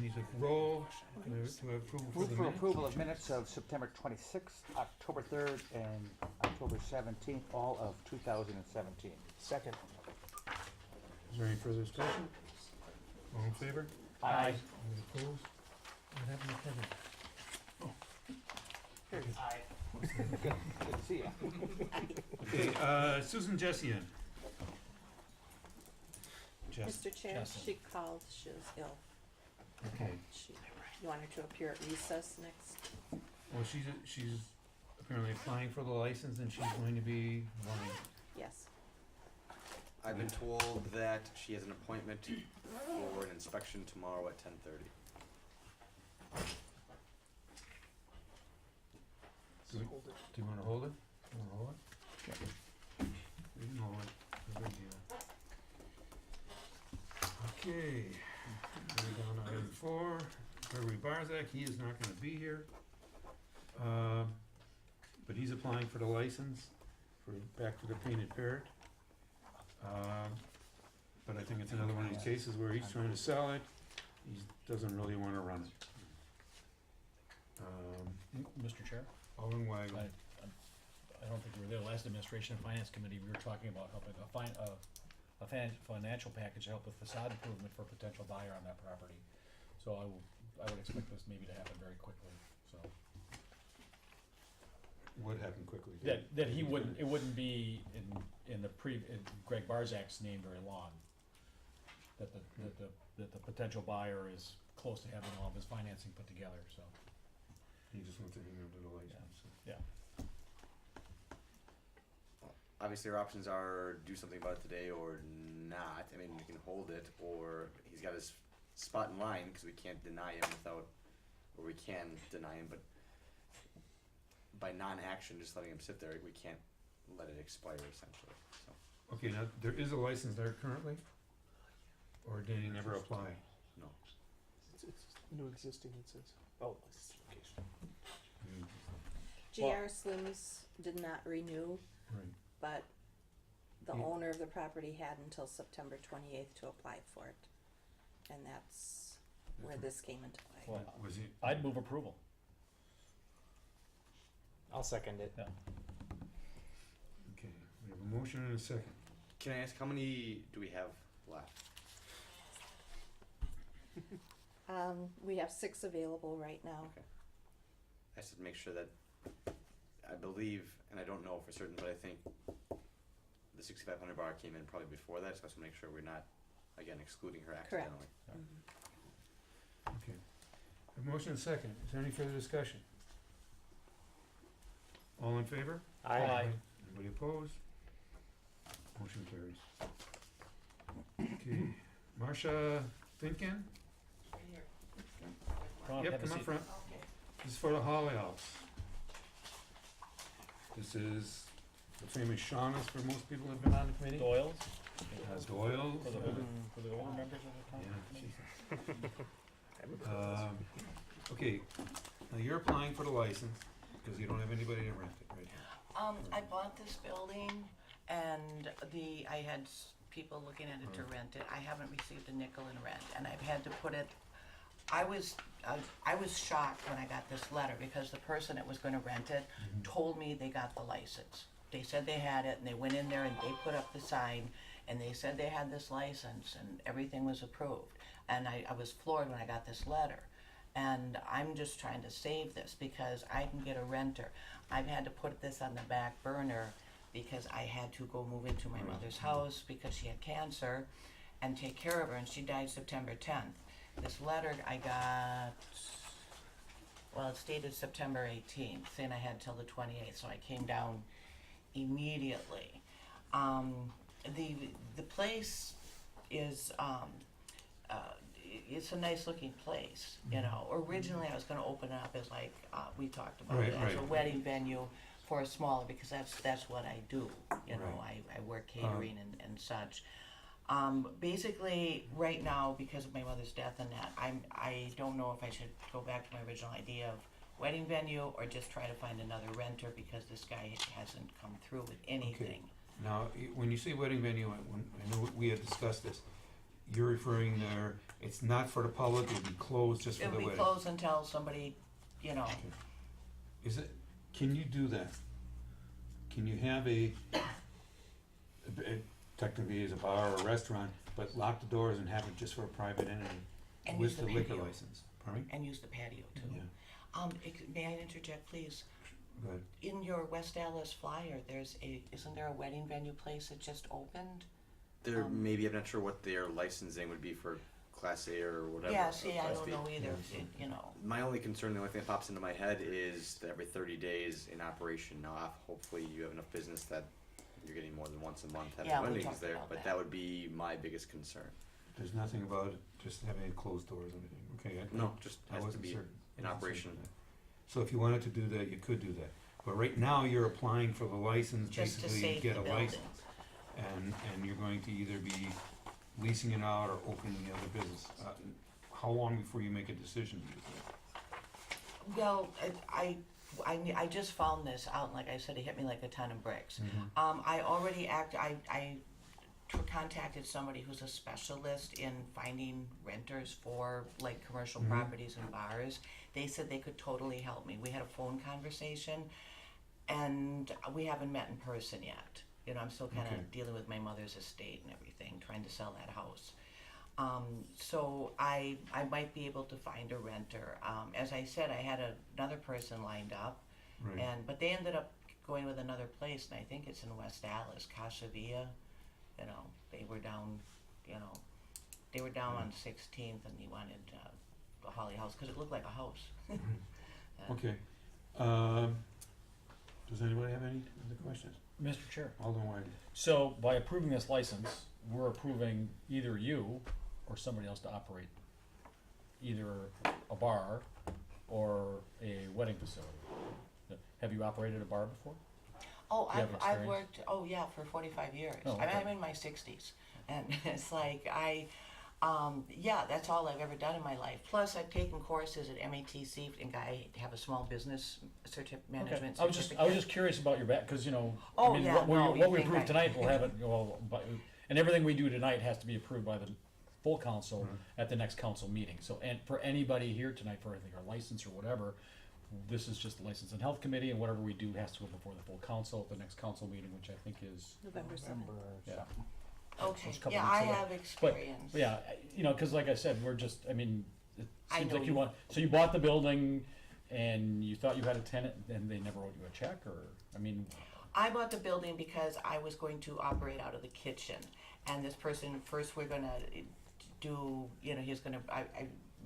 we took roll. Do I have approval for Move the for minutes? approval of minutes of September 26th, October 3rd, and October 17th, all of 2017. Second. Is there any further discussion? All in favor? Aye. Any opposed? What happened to Kevin? Aye. Good to see you. Okay, Susan Jessian. Mr. Chair, Justin. she called, she was ill. Okay. You want her to appear at recess next? Well, she's apparently applying for the license and she's going to be running. Yes. I've been told that she has an appointment for an inspection tomorrow at 10:30. Do you want to hold it? You want to hold it? You can hold it. No big deal. Okay. We're down to item 4. Gregory Barzak, he is not going to be here. But he's applying for the license for Back to the Painted Parrot. But I think it's another one of these cases where he's trying to sell it. He doesn't really want to run it. Mr. Chair, Alderman Weigel. I don't think we were there. Last administration and finance committee, we were talking about helping a financial package to help with facade improvement for a potential buyer on that property. So I would expect this maybe to happen very quickly, so. What happened quickly? That it wouldn't be in Greg Barzak's name very long. That the potential buyer is close to having all of his financing put together, so, He just wants to hang on to the license. yeah. Obviously, our options are do something about it today or not. I mean, we can hold it, or he's got his spot in line because we can't deny him or we can deny him, but by non-action, just letting him sit there, we can't let it expire essentially. So Okay, now, there is a license there currently? Or did he never apply? no. It's new existing, it says. Oh, location. GR Slims did not renew, Right. but the Yeah. owner of the property had until September 28th to apply for it. And that's where this came into play. Well, Was he? I'd move approval. I'll second it. Yeah. Okay, we have a motion and a second. Can I ask how many do we have left? We have 6 available right now. Okay. I just have to make sure that I believe, and I don't know for certain, but I think the 6,500 bar came in probably before that, so I just want to make sure we're not, again, excluding her accidentally. Correct. Mhm. Okay. A motion and a second. Is there any further discussion? All in favor? Aye. Anybody opposed? Motion carries. Okay, Marcia Finken? Come on, Yep, have a come up seat. front. This is for the Holly House. This is the famous Shauna's for most people who've been on the committee. Doyle's, Doyle. for the older members of the town. Yeah, okay, now you're applying for the license because you don't have anybody to rent it, right? I bought this building and I had people looking at it to rent it. I haven't received a nickel in rent and I've had to put it, I was shocked when I got this letter because the person that was gonna rent it told me they got the license. They said they had it and they went in there and they put up the sign and they said they had this license and everything was approved. And I was floored when I got this letter. And I'm just trying to save this because I can get a renter. I've had to put this on the back burner because I had to go move into my mother's house because she had cancer and take care of her, and she died September 10th. This letter I got, well, it's dated September 18th, and I had till the 28th, so I came down immediately. The place is it's a nice looking place, you know. Originally I was going to open it up as like we talked about Right, it, as a right. wedding venue for a smaller, because that's what I do, you know. Right. I work catering and such. Basically right now, because of my mother's death and that, I don't know if I should go back to my original idea of wedding venue or just try to find another renter because this guy hasn't come through with anything. Now, when you say wedding venue, I know we had discussed this. you're referring there, it's not for the public, it'll be closed just for It'll the be wedding? closed until somebody, you know, Is it, can you do that? Can you have technically as a bar or a restaurant, but lock the doors and have it just for a private entity And with use the the liquor patio. license? Pardon me? and use the patio too. Yeah, May I interject, please? but, In your West Allis flyer, isn't there a wedding venue place that just opened? There Um, maybe, I'm not sure what their licensing would be for Class A or whatever. Yeah, or see, I Class don't B. know either, Yeah. you know. My only concern, the only thing that pops into my head is that every 30 days in operation. Now, hopefully you have enough business that you're getting more than once a month having Yeah, we weddings talked there, about but that. that would be my biggest concern. there's nothing about it, just having it closed doors or anything, okay? No, just I has to wasn't be certain. in I wasn't certain operation. of that. So if you wanted to do that, you could do that. But right now, you're applying for the license, Just to basically save get the a building. license. And you're going to either be leasing it out or opening the other business. How long before you make a decision to do that? Well, I just found this out, and like I said, it hit me like a ton of bricks. Mm-hmm. I already contacted somebody who's a specialist in finding renters for like commercial Mhm. properties and bars. They said they could totally help me. We had a phone conversation, and we haven't met in person yet. You know, I'm still kind of Okay. dealing with my mother's estate and everything, trying to sell that house. So I might be able to find a renter. As I said, I had another person lined up, Right, but they ended up going with another place, and I think it's in West Allis, Casa Villa. You know, they were down on 16th, and he wanted the Holly House because it looked like a house. okay. Does anybody have any other questions? Mr. Chair. Alderman Weidman. So by approving this license, we're approving either you or somebody else to operate either a bar or a wedding facility. Have you operated a bar before? Oh, Do you have I've experience? worked. Oh yeah, for 45 years. Oh, I mean, okay. I'm in my 60s, and it's like yeah, that's all I've ever done in my life. Plus, I've taken courses at MATC, and I have a small business management I was certificate. just curious about your back, because, you know, Oh, I mean, yeah, what we, no, you what we think approve I- tonight will have it, well, and everything we do tonight has to be approved by the full council Mhm. at the next council meeting. So, and for anybody here tonight for anything, our license or whatever, this is just the License and Health Committee, and whatever we do has to go before the full council at the next council meeting, which I think is, November 7th. yeah. Okay, it's a couple yeah, weeks I away. have experience. But yeah, you know, because like I said, we're just, I mean, it I seems know like you you- want, so you bought the building and you thought you had a tenant and they never wrote you a check, or, I mean, I bought the building because I was going to operate out of the kitchen, and this person first we're gonna do, you know, he's gonna I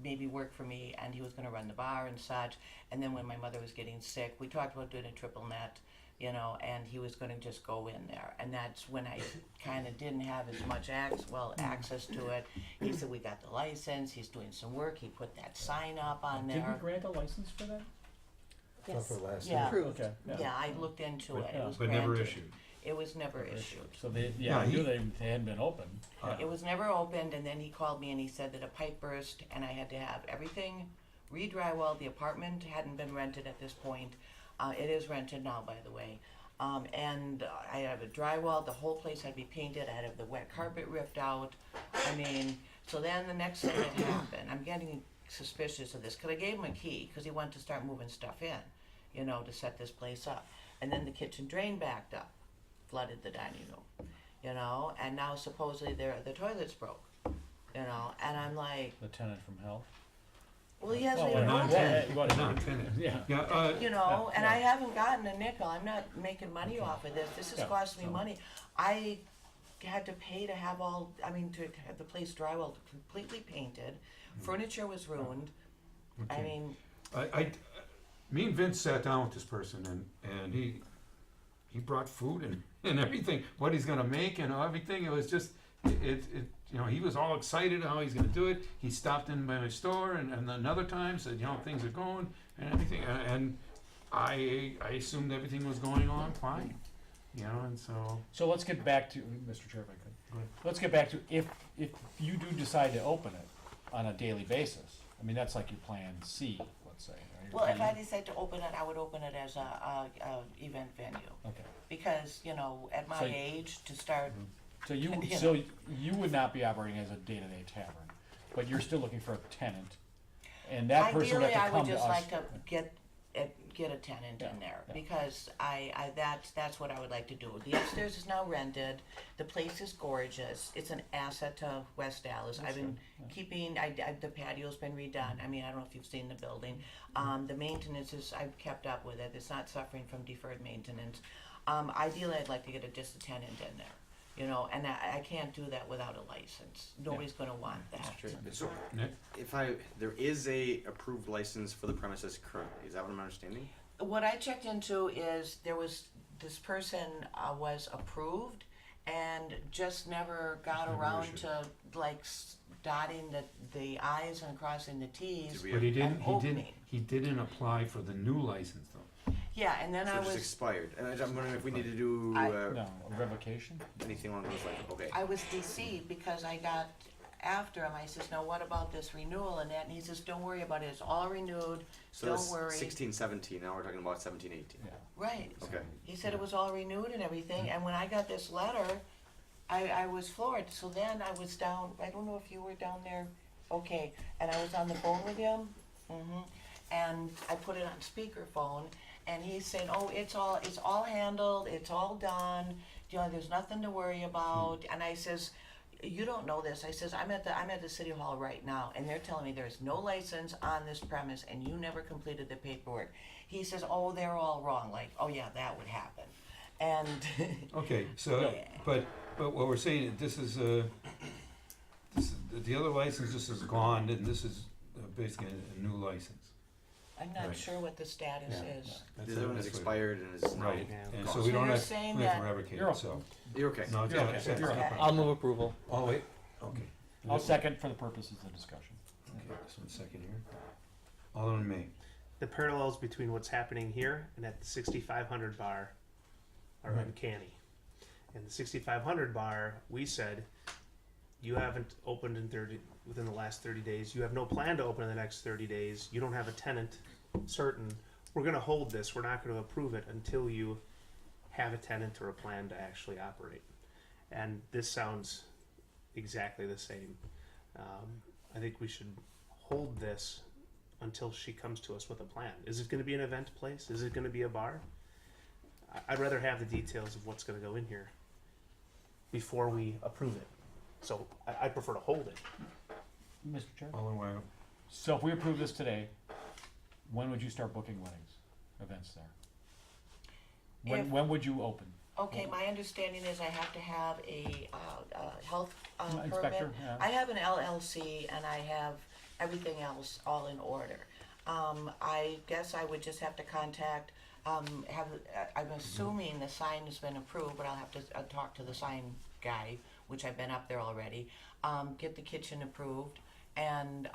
maybe work for me, and he was gonna run the bar and such. And then when my mother was getting sick, we talked about doing a triple net, you know, and he was gonna just go in there, and that's when I kind of didn't have as much access to it. He said we got the license, he's doing some work, he put that sign up on did we there. grant a license for that? Yes. Yeah. Approved. Okay, Yeah, I looked into But, it. yeah. It was But never granted. issued. It was never issued. So they, Yeah, I knew he- they hadn't been open. Uh, It was never opened, and then he called me and he said that a pipe burst, and I had to have everything re-drywall. The apartment hadn't been rented at this point. It is rented now, by the way. And I have a drywall. The whole place had to be painted. I had to have the wet carpet ripped out. I mean, so then the next thing that happened, I'm getting suspicious of this because I gave him a key because he wanted to start moving stuff in, you know, to set this place up. And then the kitchen drain backed up, flooded the dining room, you know, and now supposedly the toilet's broke, you know, and I'm like, The tenant from hell. well, he hasn't Oh, even a moved non-tenant. in, What- Non-tenant. Yeah. Yeah, you know, and yeah. I haven't gotten a nickel. I'm not making money off of this. This has Yeah, cost me so- money. I had to pay to have to have the place drywall completely painted. Furniture was ruined. I okay. mean, Me and Vince sat down with this person and he brought food and everything, what he's gonna make and everything. It was just, it you know, he was all excited how he's gonna do it. He stopped in by my store and another time said, you know, things are going and everything. And I assumed everything was going on fine, you know, and so. So let's get back to, Mr. Chair, if I could. Go ahead. Let's get back to if you do decide to open it on a daily basis. I mean, that's like your plan C, let's say. Right? well, if I decide to open it, I would open it as a event venue. Okay. Because, you know, at my So- age, to start So you, You so know. you would not be operating as a day-to-day tavern, but you're still looking for a tenant, and that person would Ideally, I have to would come to just us. like to get a tenant Yeah, in there, yeah. because that's what I would like to do. The upstairs is now rented, the place is gorgeous, it's an asset to West Dallas. I've been keeping, the patio's been redone, I mean, I don't know if you've seen the building. The maintenance is, I've kept up with it, it's not suffering from deferred maintenance. Ideally, I'd like to get just a tenant in there, you know, and I can't do that without a license. Nobody's gonna want that. So, Nick? there is a approved license for the premises currently, is that what I'm understanding? What I checked into is this person was approved and just never got Never around issued. to like dotting the i's and crossing the t's. Did we But he didn't, And he didn't, opening. he didn't apply for the new license though. Yeah, and then So I it just was expired, and I'm wondering if we need to do, No, a revocation? anything along those lines, okay. I was deceived because I got after him. I says, "No, what about this renewal and that?" And he says, "Don't worry about it. It's all renewed. So Don't that's worry." 16, 17, now we're talking about 17, 18. Yeah. Right. Okay. He said it was all renewed and everything, and when I got this letter, I was floored. So then I was down, I don't know if you were down there, okay, and I was on the phone with him, and I put it on speakerphone, and he said, "Oh, it's all handled, it's all done, you know, there's nothing to worry about," and I says, "You don't know this." I says, I'm at the city hall right now, and they're telling me there's no license on this premise, and you never completed the paperwork. He says, "Oh, they're all wrong." Like, oh yeah, that would happen, and Okay, so, but what we're saying, this is, the other license, this is gone, and this is basically a new license. I'm not Right. sure what the status is. That's The other one is that's what- expired and is now. Right, Yeah. and gone. so we So don't you're have, saying we have to that- revocate You're it, so. You're okay. No, it's You're not, okay. it's not- You're it's not okay. a I'll problem. move approval. Oh, wait, okay. I'll second for the purposes of discussion. Okay, just 1 second here. Alderman May. The parallels between what's happening here and at the 6500 bar are Right. uncanny. In the 6500 bar, we said, you haven't opened within the last 30 days. You have no plan to open in the next 30 days. You don't have a tenant certain. We're going to hold this. We're not going to approve it until you have a tenant or a plan to actually operate. And this sounds exactly the same. I think we should hold this until she comes to us with a plan. Is it going to be an event place? Is it going to be a bar? I'd rather have the details of what's going to go in here before we approve it. So I prefer to hold it. Mr. Chair? Alderman Weigl. So if we approve this today, when would you start booking weddings, events there? When would you open? Okay, my understanding is I have to have a health permit. Inspector, yeah. I have an LLC and I have everything else all in order. I guess I would just have to contact, I'm assuming the sign has been approved, but I'll have to talk to the sign guy, which I've been up there already, get the kitchen approved, and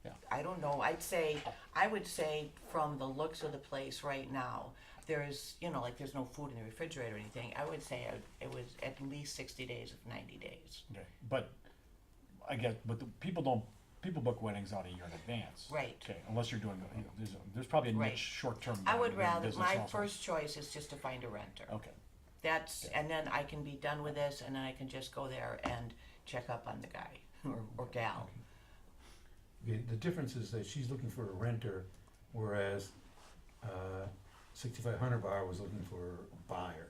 Yeah. I don't know, I would say from the looks of the place right now, there's, you know, like there's no food in the refrigerator or anything, I would say it was at least 60 days of 90 days. Okay, but I guess, but people book weddings out a year in advance. Right. Okay, unless you're doing, you know, there's probably a Right. niche, short-term. I would rather, business my also. first choice is just to find a renter. Okay, That's, and then I can be done with this, and then I can just go there and check up on the guy or gal. Okay, the difference is that she's looking for a renter, whereas 6500 Bar was looking for a buyer.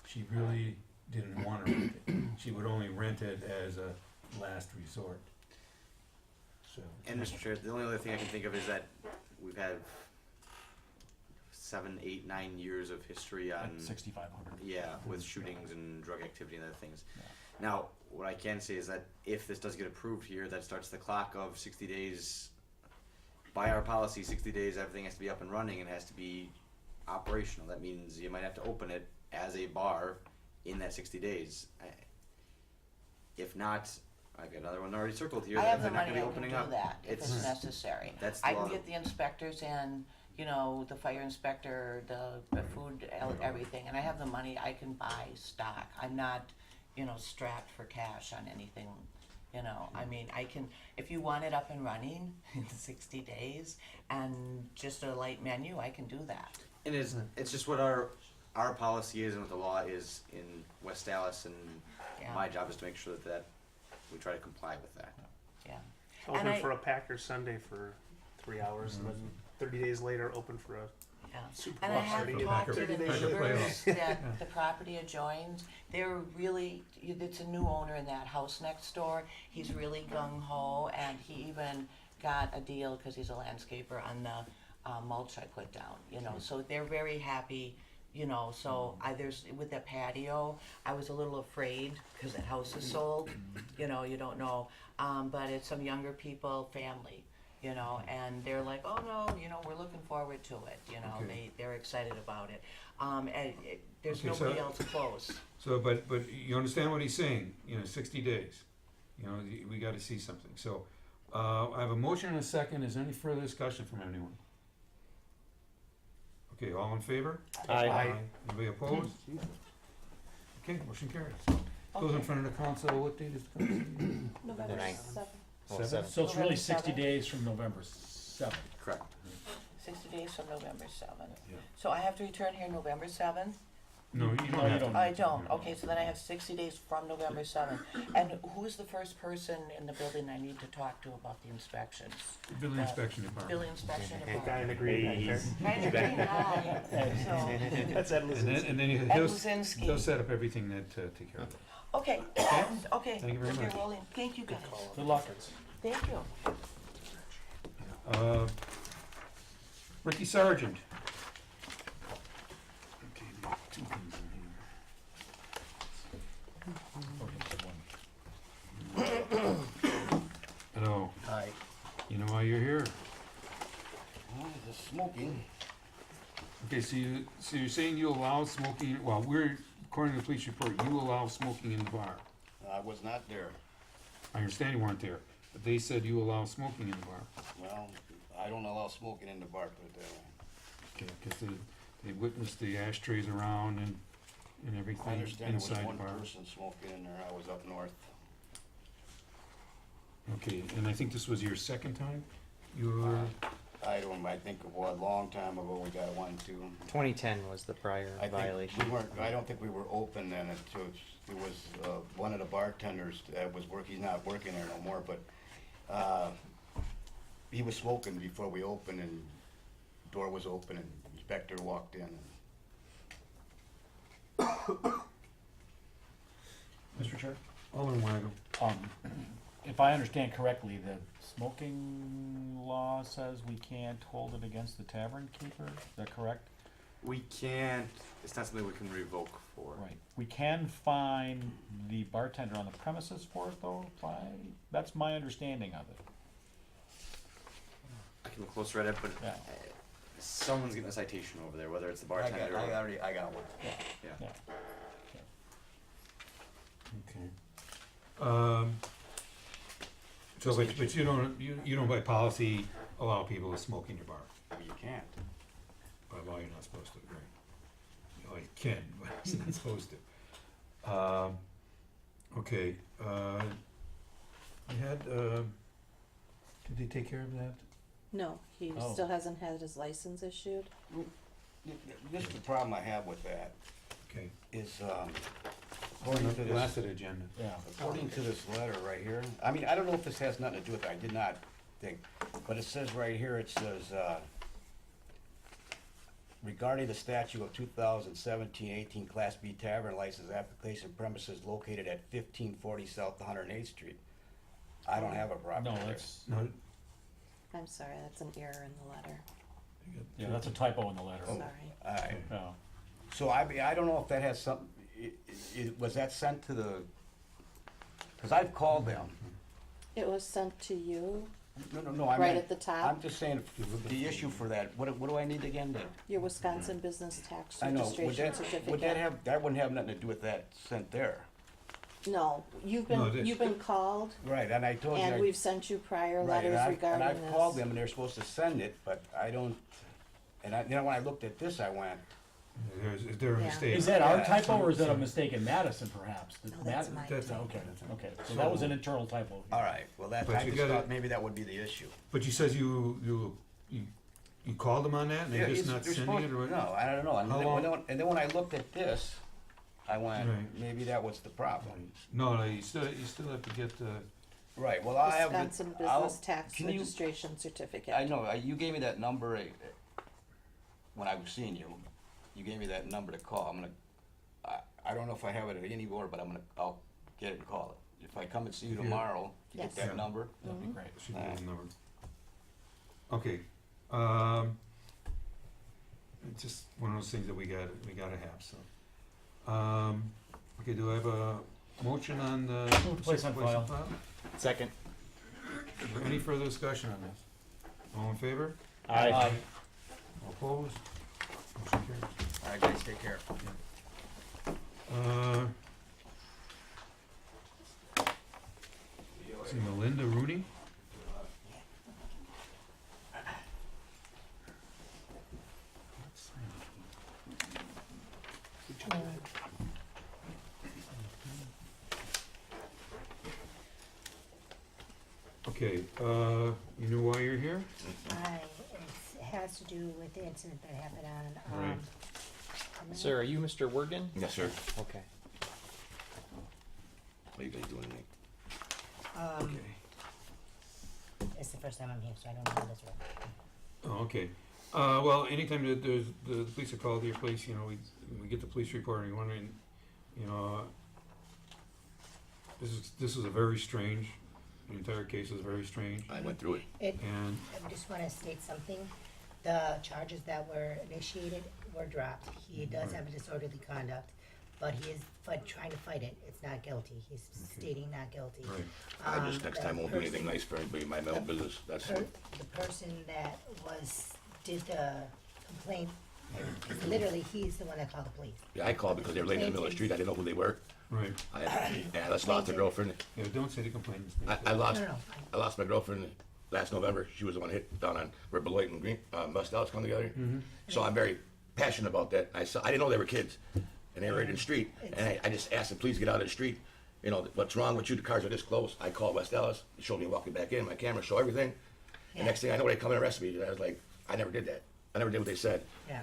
She really didn't want to rent it. She would only rent it as a last resort. So. And Mr. Chair, the only other thing I can think of is that we've had 7, 8, 9 years of history on, at 6,500. yeah, with shootings and drug activity and other things. Yeah. Now, what I can say is that if this does get approved here, that starts the clock of 60 days. By our policy, 60 days, everything has to be up and running and has to be operational. That means you might have to open it as a bar in that 60 days. If not, I've got another one already circled here. I that have the they're not money, gonna I be can opening up. do that if it's necessary. That's the I can law. get the inspectors in, you know, the fire inspector, the food, everything, and I have the money, I can buy stock. I'm not, you know, strapped for cash on anything, you know, I mean, I can, if you want it up and running in 60 days and just a light menu, I can do that. And it's just what our our policy is and what the law is in West Allis, and Yeah. my job is to make sure that we try to comply with that. Yeah. Open And for a Packers Sunday for 3 hours, and then 30 days later, open for a Yeah. Super And I Bowl have party. talked to the 30 days. neighbors that the property adjoins. They're really, it's a new owner in that house next door. He's really gung ho, and he even got a deal because he's a landscaper on the mulch I put down. You know, so they're very happy. You know, so there's with that patio, I was a little afraid because that house is sold. You know, you don't know, but it's some younger people, family. You know, and they're like, oh no, you know, we're looking forward to it. You know, Okay. they're excited about it. There's Okay, so- nobody else close. So, but you understand what he's saying, 60 days. We gotta see something. So, I have a motion and a second. Is there any further discussion from anyone? Okay, all in favor? Aye. Anybody opposed? Okay, motion carries. Goes in Okay. front of the council, what date is the council? November ninth. 7th. Seven? So it's really November 60 7th. days from November 7th. Correct. 60 days from November 7th. Yeah. So I have to return here November 7th? No, you No, don't you have to. don't. I don't. Okay, so then I have 60 days from November 7th. And who's the first person in the building I need to talk to about the inspections? Building inspection department. Building inspection the guy in department. the green back there. Kind of green eye. So, That's Ed And Lizinski. then, and then Ed he'll Luzinski. set up everything that, take care of it. okay, okay. Thank you very Okay, much. rolling. Thank you guys. Good luck. Thank you. Ricky Sargent. Okay, there are two things in here. Hello, Hi. you know why you're here? The smoking. Okay, so you're saying you allow smoking, well, according to the police report, you allow smoking in the bar. I was not there. I understand you weren't there, but they said you allow smoking in the bar. Well, I don't allow smoking in the bar, put it that way. Okay, because they witnessed the ashtrays around and I everything understand there was inside the one bar. person smoking in there. I was up north. Okay, and I think this was your second time? You were, I think it was a long time ago we got one too. 2010 was the prior I think violation. we weren't, I don't think we were open then. It was one of the bartenders that was he's not working there no more, but he was smoking before we opened and door was open and inspector walked in. Mr. Chair? Alderman Weigel. If I understand correctly, the smoking law says we can't hold it against the tavern keeper, is that correct? We can't, it's not something we can revoke for. Right. We can fine the bartender on the premises for it though, that's my understanding of it. I can look closer at it, but Yeah. someone's getting a citation over there, whether it's the I bartender or. got one. Yeah. Yeah. Okay. So, but you don't by policy allow people to smoke in your bar? Well, you can't. By law, you're not supposed to, right? Well, you can, but you're not supposed to. Okay, I had, did they take care of that? No, he Oh. still hasn't had his license issued. This is the problem I have with that, Okay. is, according to Last this, of the agenda. Yeah. according to this letter right here, I mean, I don't know if this has nothing to do with it, I did not think, but it says right here, it says, regarding the statute of 2017-18 Class B Tavern License application premises located at 1540 South 108th Street. I don't have a property No, there. that's, No, I'm sorry, that's an error in the letter. you got yeah, two. that's a typo in the letter. Oh. Sorry. Alright, Yeah. so I mean, I don't know if that has something, was that sent to the, cause I've called them. It was sent to you, No, I mean. right at the top, I'm just saying, the issue for that, what do I need again to? your Wisconsin Business Tax I know, would Registration that, Certificate. would that have, that wouldn't have nothing to do with that sent there? No, you've No, been, it is. you've been called, Right, and I told you. and we've sent you prior Right, letters and regarding this. I've called them and they're supposed to send it, but I don't, and then when I looked at this, I went, Is there a Yeah. mistake? Is that our Yeah. typo or is that a mistake in Madison perhaps? Did No, that's Mad- my That's- typo. Okay, okay, so that was an internal typo. all right, well, that, But I you just gotta- thought maybe that would be the issue. But you says you you called them on that and Yeah, they're just he's- not they're sending it supposed- or what? No, I don't know. And How then, long- and then when I looked at this, I went, Right. maybe that was the problem. No, you still have to get the, Right, well, I have, Wisconsin I'll, Business Tax can you- Registration Certificate. I know, you gave me that number, when I was seeing you, you gave me that number to call, I'm gonna, I don't know if I have it anymore, but I'll get it and call it. If I come and see you Yeah. tomorrow, you Yes. get that Yeah. number, That'd be great. should be Alright. the number. Okay, it's just one of those things that we gotta have, so. Okay, do I have a motion on the? Move to place on file. Second. Any further discussion on this? All in favor? Aye. All opposed? Motion carries. all right, guys, take care. See Melinda Rooney? Okay, you know why you're here? It has to do with the incident that happened on, Right. Sir, are you Mr. Worgen? Yes, sir. Okay. What are you guys doing tonight? Okay. it's the first time I'm here, so I don't know this one. Oh, okay. Well, anytime that there's, the police are called to your place, you know, we get the police report and you're wondering, you know, this is a very strange, the entire case is very strange, I went through it. and, I just wanna state something, the charges that were initiated were dropped. He does have a disorderly conduct, but he is trying to fight it, it's not guilty, he's stating not guilty. right, I just next The time won't do anything person- nice for anybody in my own business, that's per- it. The person that did the complaint, literally, he's the one that called the police. Yeah, I called because they were laying in the middle of the street, I didn't know who they were. right. I just lost a girlfriend. Yeah, don't say the complainants. I lost, No, I lost my girlfriend last November. She was the one hit down on where Beloit and Green, West Allis come together. So I'm very passionate about that. I didn't know they were kids, and they were in the street. And I just asked them, please get out of the street. You know, what's wrong with you? The cars are this close. I called West Allis. He showed me walking back in. My camera show everything. And next thing I know, they come and arrest me. And I was like, I never did that. I never did what they said. Yeah.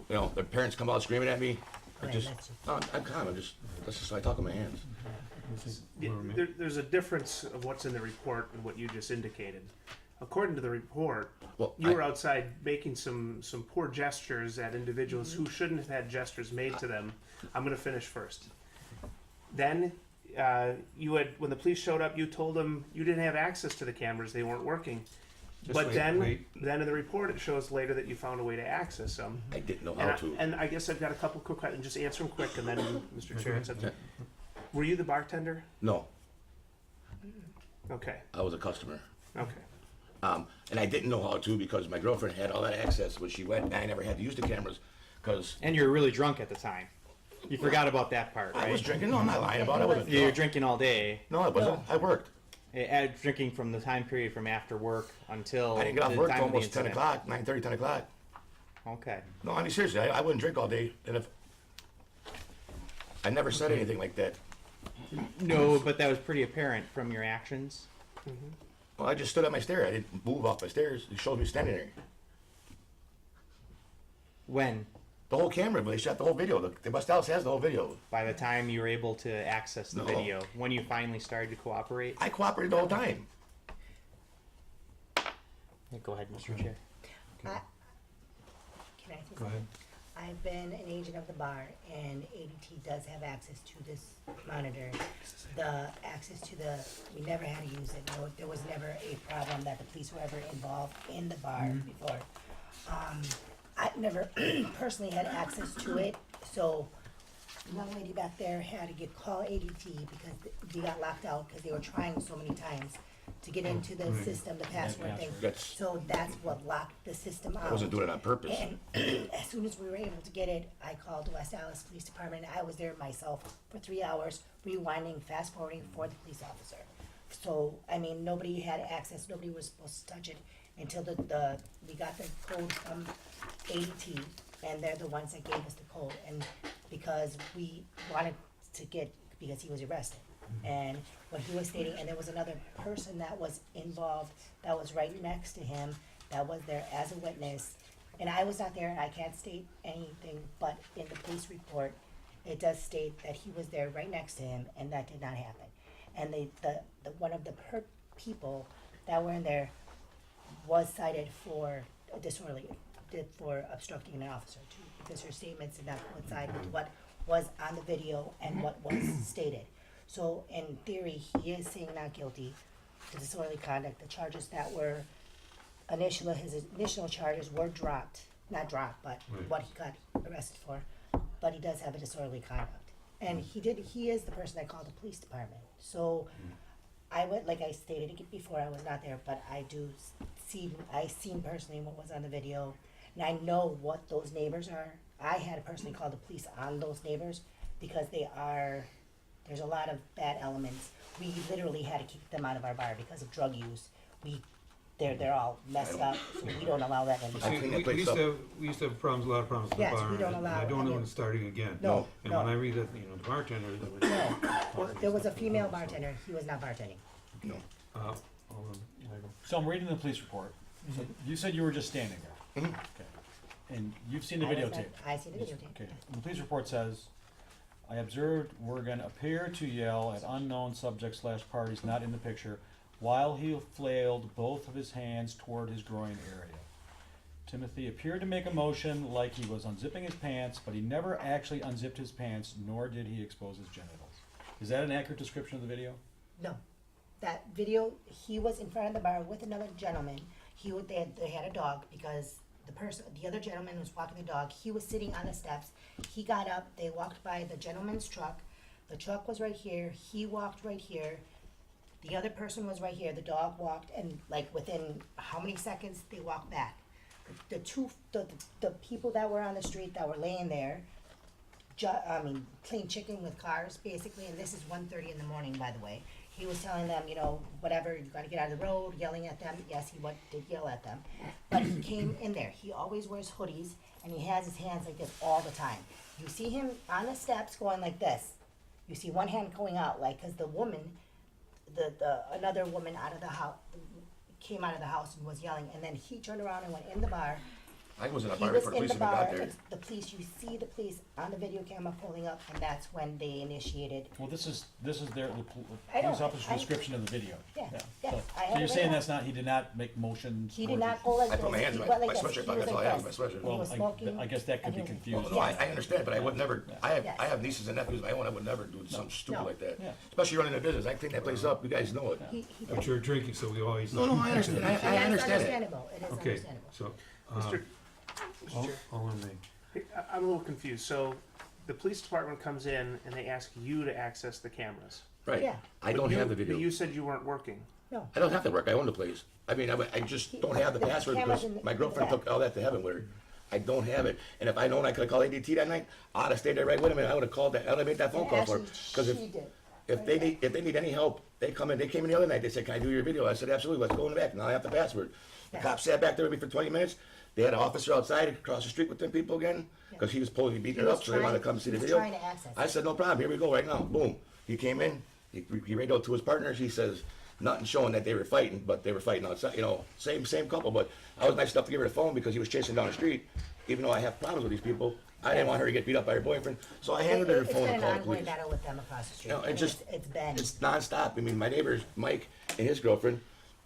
You know, their parents come out screaming at me. I Right, just, that's just- no, I'm calm. That's just how I talk with my hands. Yeah, there's a difference of what's in the report and what you just indicated. According to the report, Well, you were outside making some poor gestures at individuals who shouldn't have had gestures made to them. I'm going to finish first. Then when the police showed up, you told them you didn't have access to the cameras; they weren't working. But then in the report, it shows later that you found a way to access them. I didn't know how to. And I guess I've got a couple quick questions. Just answer them quick, and then Mr. Chair, it's up to Okay. Were you the bartender? No, Okay. I was a customer. Okay. And I didn't know how to because my girlfriend had all that access when she went, and I never had to use the cameras because And you were really drunk at the time. You forgot about that part, right? I was drinking. No, I'm not lying about it. I wasn't You were drunk. drinking all day. No, I wasn't. I worked. Drinking from the time period from after work until I didn't get off the work time till of the almost 10 incident. o'clock, 9:30, 10 o'clock. Okay. No, I mean, seriously, I wouldn't drink all day. And if I never said anything like that. No, but that was pretty apparent from your actions. Well, I just stood on my stair. I didn't move off my stairs. It showed me standing there. When? The whole camera, they shot the whole video. The West Allis has the whole video. By the time you were able to access the No. video, when you finally started to cooperate? I cooperated the whole time. Yeah, go ahead, Mr. Chair. Can I say Go something? ahead. I've been an agent of the bar, and ADT does have access to this monitor. The access to we never had to use it. No, there was never a problem that the police were ever involved in the bar before. I never personally had access to it, so one lady back there had to call ADT because they got locked out because they were trying so many times to get into the system, the password thing. That's- So that's what locked the system out. I wasn't doing it on purpose. And as soon as we were able to get it, I called the West Allis Police Department. I was there myself for 3 hours, rewinding, fast forwarding for the police officer. So, I mean, nobody had access, nobody was supposed to touch it until we got the code from ADT, and they're the ones that gave us the code. And because we wanted to because he was arrested. And what he was stating, and there was another person that was involved that was right next to him that was there as a witness, and I was not there, and I can't state anything, but in the police report, it does state that he was there right next to him, and that did not happen. And the one of the people that were in there was cited for for obstructing an officer too, because her statements did not coincide with what was on the video and what was stated. So in theory, he is saying not guilty to disorderly conduct. The charges that were his initial charges were not dropped, but Right. what he got arrested for. But he does have a disorderly conduct, and he is the person that called the police department. So I would, like I stated before, I was not there, but I seen personally what was on the video, and I know what those neighbors are. I had to personally call the police on those neighbors because there's a lot of bad elements. We literally had to kick them out of our bar because of drug use. They're all messed up, so we don't allow that in. I See, clean that we place used up. to have, a lot of problems with Yes, the bar. we don't and allow I don't any know when of- it's starting again. No, And no. when I read that, the bartender, No, there was a female bartender. He was not bartending. No. hold on, Michael. So I'm reading the police report. So you said you were just standing there. Mhm. Okay. And you've seen the I was not- videotape. I see the videotape. Okay. And the police report says, I observed Wergen appear to yell at unknown subjects / parties not in the picture while he flailed both of his hands toward his groin area. Timothy appeared to make a motion like he was unzipping his pants, but he never actually unzipped his pants, nor did he expose his genitals. Is that an accurate description of the video? No, that video. He was in front of the bar with another gentleman. They had a dog because the other gentleman was walking the dog. He was sitting on the steps. He got up. They walked by the gentleman's truck. The truck was right here. He walked right here. The other person was right here. The dog walked, and like within how many seconds they walked back. The people that were on the street that were laying there, playing chicken with cars basically. And this is 1:30 in the morning, by the way. He was telling them, whatever, you gotta get out of the road, yelling at them. Yes, he did yell at them, but he came in there. He always wears hoodies, and he has his hands like this all the time. You see him on the steps going like this. You see one hand going out, like, cause the woman, another woman out of the house, came out of the house and was yelling, and then he turned around and went in the bar. I was in a He bar was before the in police the even bar. got there. It's the police. You see the police on the video camera pulling up, and that's when they initiated. Well, this is the I know, police officer's I- description of the video. Yeah, So, yes, I so have you're it saying right he did not make motions? He or did not just- go like I this. put my hands He in went my like this. sweatshirt He pocket, was that's all I like have in my this. sweatshirt. He Well, was smoking. I guess that could be and he- confusing. No, I understand, but I would never, I Yes. have nieces and nephews of my own, I would never do something stupid No. like that. Yeah. Especially running a business, I clean that place up, you guys know it. He But you're drinking, so we always. No, I understand, I It's understand it. understandable. It is Okay, understandable. so, Mr. Chair, hold on, Nate. I'm a little confused. So the police department comes in and they ask you to access the cameras. Right, Yeah. I don't have the But video. you said you weren't working. No. I don't have to work, I own the place. I mean, I just don't have the The password camera's because in the- my girlfriend in the back. took all that to heaven with her. I don't have it, and if I known I could've called ADT that night, I'd have stayed there right with him and I would've called that, I would've made that phone call for him. Actually, Cause she did. if they need any help, they come in, they came in the other night, they said, can I do your video? I said, absolutely, let's go in the back, now I have the password. The Yeah. cop sat back there with me for 20 minutes, they had an officer outside across the street with them people again, cause he was supposedly beating her up, so they wanted to come see the video. Trying to access I it. said, no problem, here we go right now, boom. He came in, he radioed to his partners, he says, nothing showing that they were fighting, but they were fighting outside, same couple, but I was nice enough to give her the phone because he was chasing down the street, even though I have problems with these people. I didn't want her to get beat up by her boyfriend, so I handed her the It's phone been and an called the ongoing police. battle with them across the street. You know, it and just- it's been. It's nonstop. I mean, my neighbors, Mike and his girlfriend,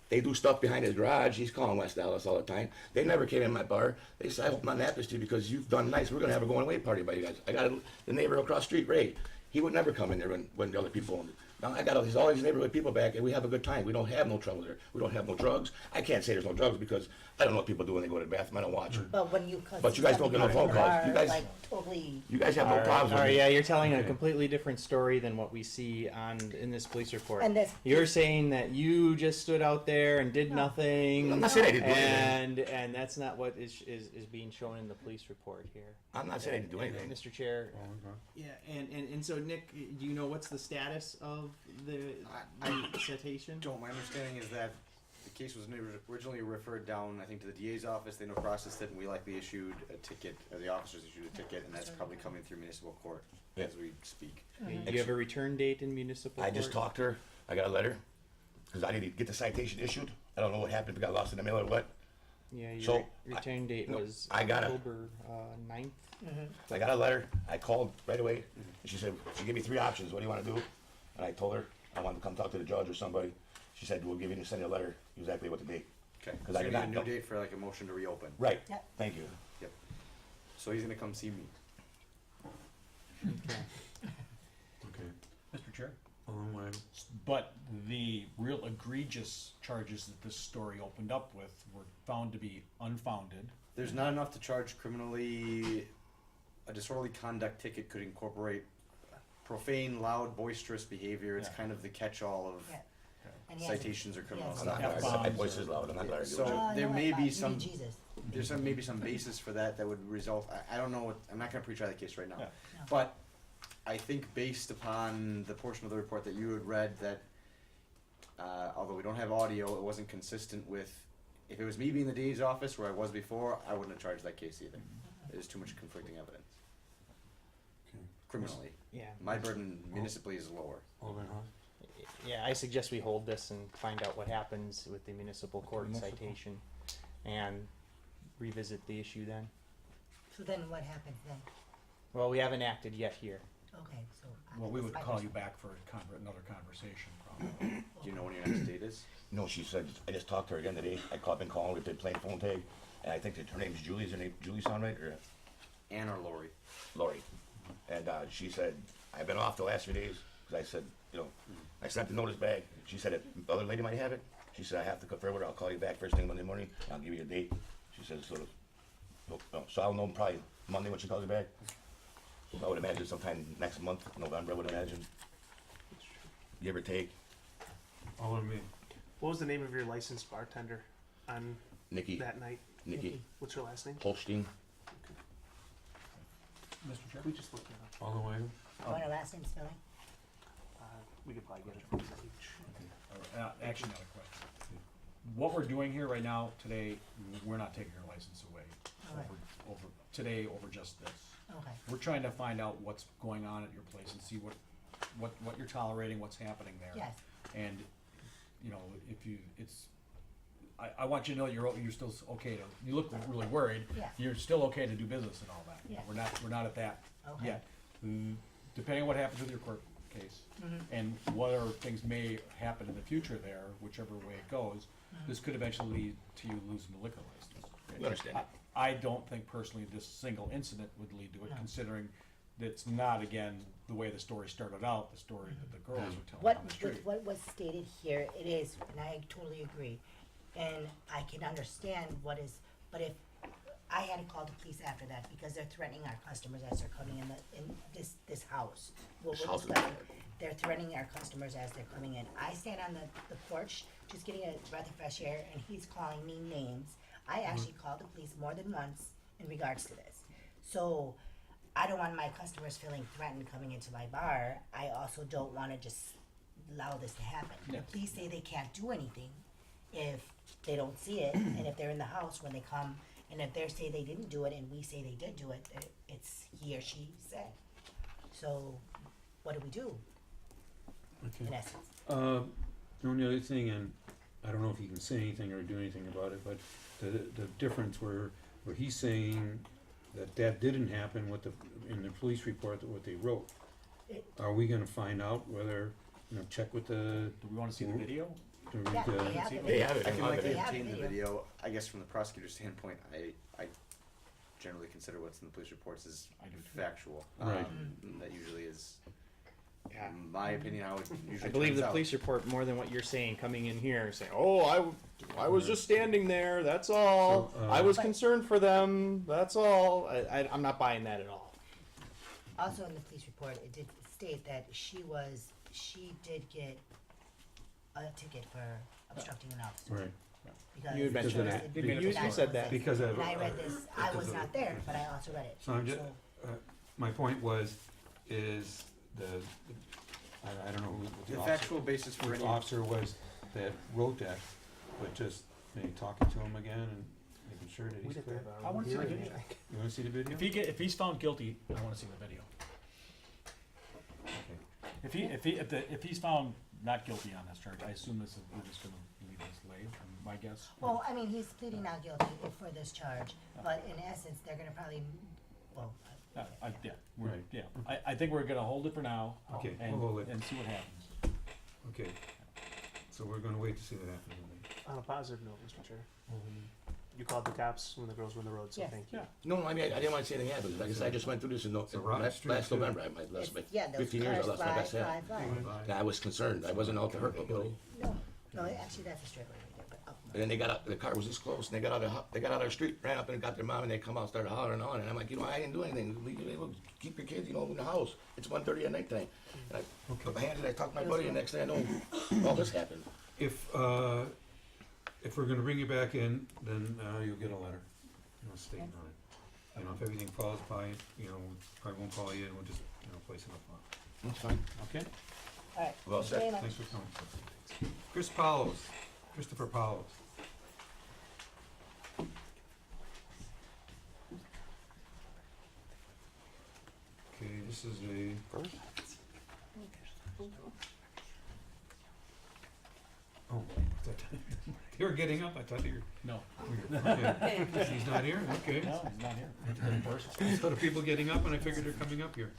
they do stuff behind his garage. He's calling West Allis all the time. They never came in my bar. They said, I hope my nap is to you because you've done nice. We're going to have a going away party by you guys. I got the neighbor across the street, Ray. He would never come in there when the other people owned it. Now I got all these neighborhood people back and we have a good time. We don't have no trouble there. We don't have no drugs. I can't say there's no drugs because I don't know what people do when they go to the bathroom. I don't watch them. But when you. But you guys don't get no phone calls. You guys- Totally. You guys have no problems All with right, me. yeah, you're telling a Okay. completely different story than what we see in this police report. And this- You're saying that you just stood out there and did nothing. I'm not saying I didn't do anything. And that's not what is being shown in the police report here. I'm not saying I didn't do anything. Mr. Chair. Yeah, and so Nick, do you know what's the status of the citation? Joe, my understanding is that the case was originally referred down, I think, to the DA's office. They never processed it, and we likely issued a ticket, or the officers issued a ticket, and that's probably coming through municipal court Yeah. as we speak. Do you have a return date in municipal I court? just talked to her. I got a letter because I need to get the citation issued. I don't know what happened, if it got lost in the mail or what. Yeah, your So, return date no, was I got it. October 9th. I got a letter, I called right away, and she said, she gave me 3 options, what do you wanna do? And I told her, I wanted to come talk to the judge or somebody. She said, we'll give you, send you a letter, exactly what the date. Okay, 'Cause so I you did need a not new know. date for like a motion to reopen. Right, Yep. thank you. Yep. So he's gonna come see me. Okay. Mr. Chair? Alderman Weigl. But the real egregious charges that this story opened up with were found to be unfounded. There's not enough to charge criminally. A disorderly conduct ticket could incorporate profane, loud, boisterous behavior. It's Yeah. kind of the catch-all of Yeah. And he has- citations or criminal yes. I'm not stuff. gonna, F-bombs my voice is loud, I'm not gonna argue So with you. there no, may I- be you some. need Jesus. There's some maybe some basis for that that would result. I don't know. I'm not going to pre-try the case right now, Yeah. No. but I think based upon the portion of the report that you had read, that although we don't have audio, it wasn't consistent with. If it was me being the DA's office where I was before, I wouldn't have charged that case either. There's too much conflicting evidence. Okay. Criminally, Yeah. my burden municipally is lower. Alderman Hawes. Yeah, I suggest we hold this and find out what happens with the municipal court citation and revisit the issue then. So then what happens then? Well, we haven't acted yet here. Okay, so. Well, we would I- call you back for another conversation, probably. Do you know when your next date is? No, she said, I just talked to her again today, been calling, we did playing phone tag, and I think that her name's Julie, is her name, Julie sound right, or Ann or Lori? Lori? And, she said, I've been off the last few days, cause I said, you know, I sent the notice back, she said, the other lady might have it, she said, I have to confer with her, I'll call you back first thing Monday morning, and I'll give you a date, she said, sort of, so I'll know probably Monday when she calls me back. I would imagine sometime next month, November, I would imagine. Give or take, Alderman me. What was the name of your licensed bartender on Nikki, that night? Nikki What's her last name? Holstein, Mr. Chair? We just looked it up. Alderman Weigl. Want her last name spelling? We could probably get it from the page. Actually, not a question. What we're doing here right now, today, we're not taking your license away Okay. over just this. Okay. We're trying to find out what's going on at your place and see what you're tolerating, what's happening there. Yes. And, you know, if you, I want you to know you're still okay to, you look really worried. Yeah. You're still okay to do business and all that. Yeah. We're not at that Okay. yet. Depending on what happens with your court case, Mm-hmm. and what other things may happen in the future there, whichever way it goes, Mm-hmm. this could eventually lead to you losing the liquor license. you understand that? I don't think personally this single incident would lead to it, No. considering that it's not, again, the way the story started out, the story that the girls were telling What, on the street. what was stated here, it is, and I totally agree, and I can understand what is, but if, I had to call the police after that, because they're threatening our customers as they're coming in this house. What This we're house is discussing, bad. they're threatening our customers as they're coming in. I stand on the porch, just getting a breath of fresh air, and he's calling me names. I actually called the police more than once in regards to this. So, I don't want my customers feeling threatened coming into my bar. I also don't wanna just allow this to happen. Yes. The police say they can't do anything if they don't see it, and if they're in the house when they come, and if they say they didn't do it and we say they did do it, it's he or she said. So, what do? Okay. In essence, The only other thing, and I don't know if he can say anything or do anything about it, but the difference where he's saying that didn't happen with in the police report, what they wrote. It- Are we gonna find out whether, check with the, Do we wanna see the video? yeah, they have it. They have it, I can I have likely it. They have obtain the video. video. I guess from the prosecutor's standpoint, I generally consider what's in the police reports as I do too. factual. Right. That usually is, Yeah. in my opinion, how it usually I believe turns the out. police report more than what you're saying, coming in here saying, "Oh, I was just standing there. That's all. So, I was But- concerned for them. That's all." I'm not buying that at all. Also in the police report, it did state that she did get a ticket for obstructing an officer. right, Because You had Because mentioned of that. that. You said that. because of. And I read this, I was because of- not there, but I also read it. So I'm just, my point is I don't know who, what The officer- factual basis for which any officer was that wrote that, but just maybe talking to him again and making sure that We he's did clear. have I wanna see the hearing, video. I think. You wanna see the video? If he's found guilty, I wanna see the video. Okay. If he's found not guilty on this charge. I assume this is, we're just gonna leave this laid, my guess. Well, I mean, he's pleading not guilty for this charge, but in essence, they're gonna probably, well, Yeah, we're, Right. yeah, I think we're gonna hold it for now. Okay, And, we'll hold it. and see what happens. Okay, so we're gonna wait to see what happens. On a positive note, Mr. Chair, you called the cops when the girls were in the road, so Yes. thank you. Yeah. No, I mean, I didn't want to say anything happened. Like I said, I just went through this in So Rock last Street, too. November. I lost it's, my yeah, those 15 years. I cars lost my best half. fly. And I was concerned. I wasn't out to hurt nobody. No, actually, that's a straight line right there, but up. And then they got out. The car was this close, and they got out of the street, ran up and got their mom, and they come out, and started hollering on, and I'm like, I didn't do anything. Keep your kids, in the house. It's 1:30 at nighttime. And I put my hands in, I talked to my buddy, and next thing I know, all this happened. If we're gonna bring you back in, then, you'll get a letter, stating on it. If everything falls by, we probably won't call you, and we'll just, place it up on. That's fine. Okay? All right, Well thank you very said. much. Thanks for coming. Christopher Paulos. Okay, this is a. Oh, I thought you were getting up, I thought you No, were, okay. He's not here, okay. no, he's not here. I thought of people getting up and I figured they're coming up here.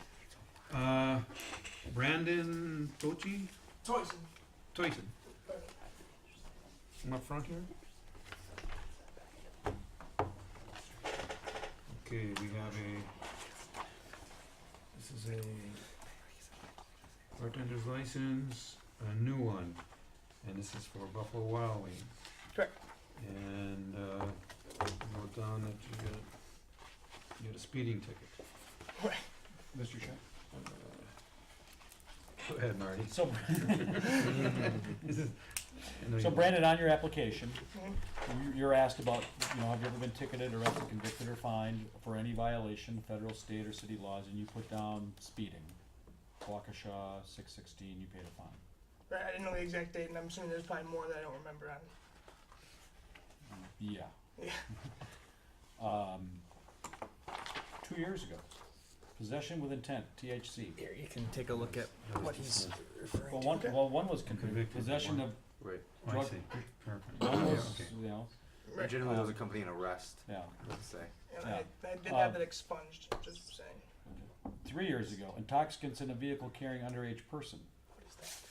Brandon Tochi? Toyson. Come up front here. Okay, we have this is a bartender's license, a new one, and this is for Buffalo Wild Wings. Correct. And, wrote down that you had a speeding ticket. Right. Mr. Chair? Go ahead, Marty. So, This is- I know so you- Brandon, on your application, you're asked about, have you ever been ticketed, arrested, convicted, or fined for any violation of federal, state, or city laws, and you put down speeding. Waukesha, 616, you paid a fine. Right, I didn't know the exact date, and I'm assuming there's probably more that I don't remember on. Yeah. Yeah. 2 years ago, possession with intent, THC. Here, you can take a look at what he's referring Well, to. one was convicted, Convicted, possession one. of, Right. Oh, I drug- see. one Yeah, was, okay. Right. Generally doesn't accompany an arrest, yeah. let's say. And Yeah. I did have that expunged, just saying. 3 years ago, intoxicants in a vehicle carrying underage person. What is that?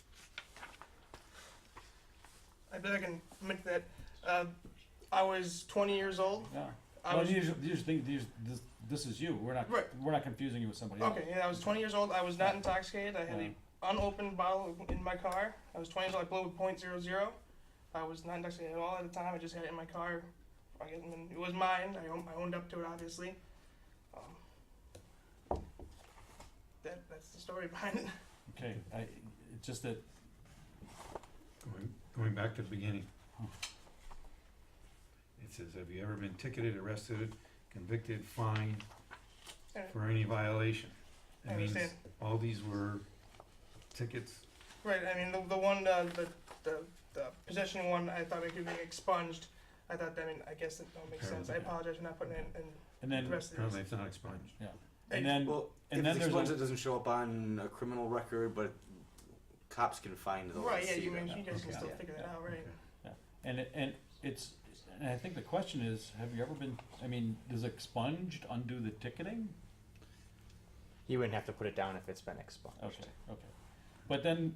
I bet I can admit that. I was 20 years old. Yeah. I No, was this is you. We're not Right. we're not confusing you with somebody else. okay. Yeah, I was 20 years old. I was not intoxicated. I had a unopened bottle in my car. I was 20 years old. I blew with .00. I was not intoxicated at all at the time. I just had it in my car. It was mine. I owned up to it, obviously. That's the story behind it. Okay. It's just that Going back to the beginning. It says, have you ever been ticketed, arrested, convicted, fined for any violation? I That means understand. all these were tickets. Right. I mean, the one, the possession one, I thought it could be expunged. I thought that. I mean, I guess it don't make sense. I apologize for not putting it in and then the rest of this. Apparently it's not expunged. and then Well, and if then it's there's expunged, a, it doesn't show up on a criminal record, but cops can find those. Right. Yeah. see You them. mean you guys can Okay. still Yeah. figure that out, right? and I think the question is, have you ever been? I mean, does expunged undo the ticketing? You wouldn't have to put it down if it's been expunged. Okay. But then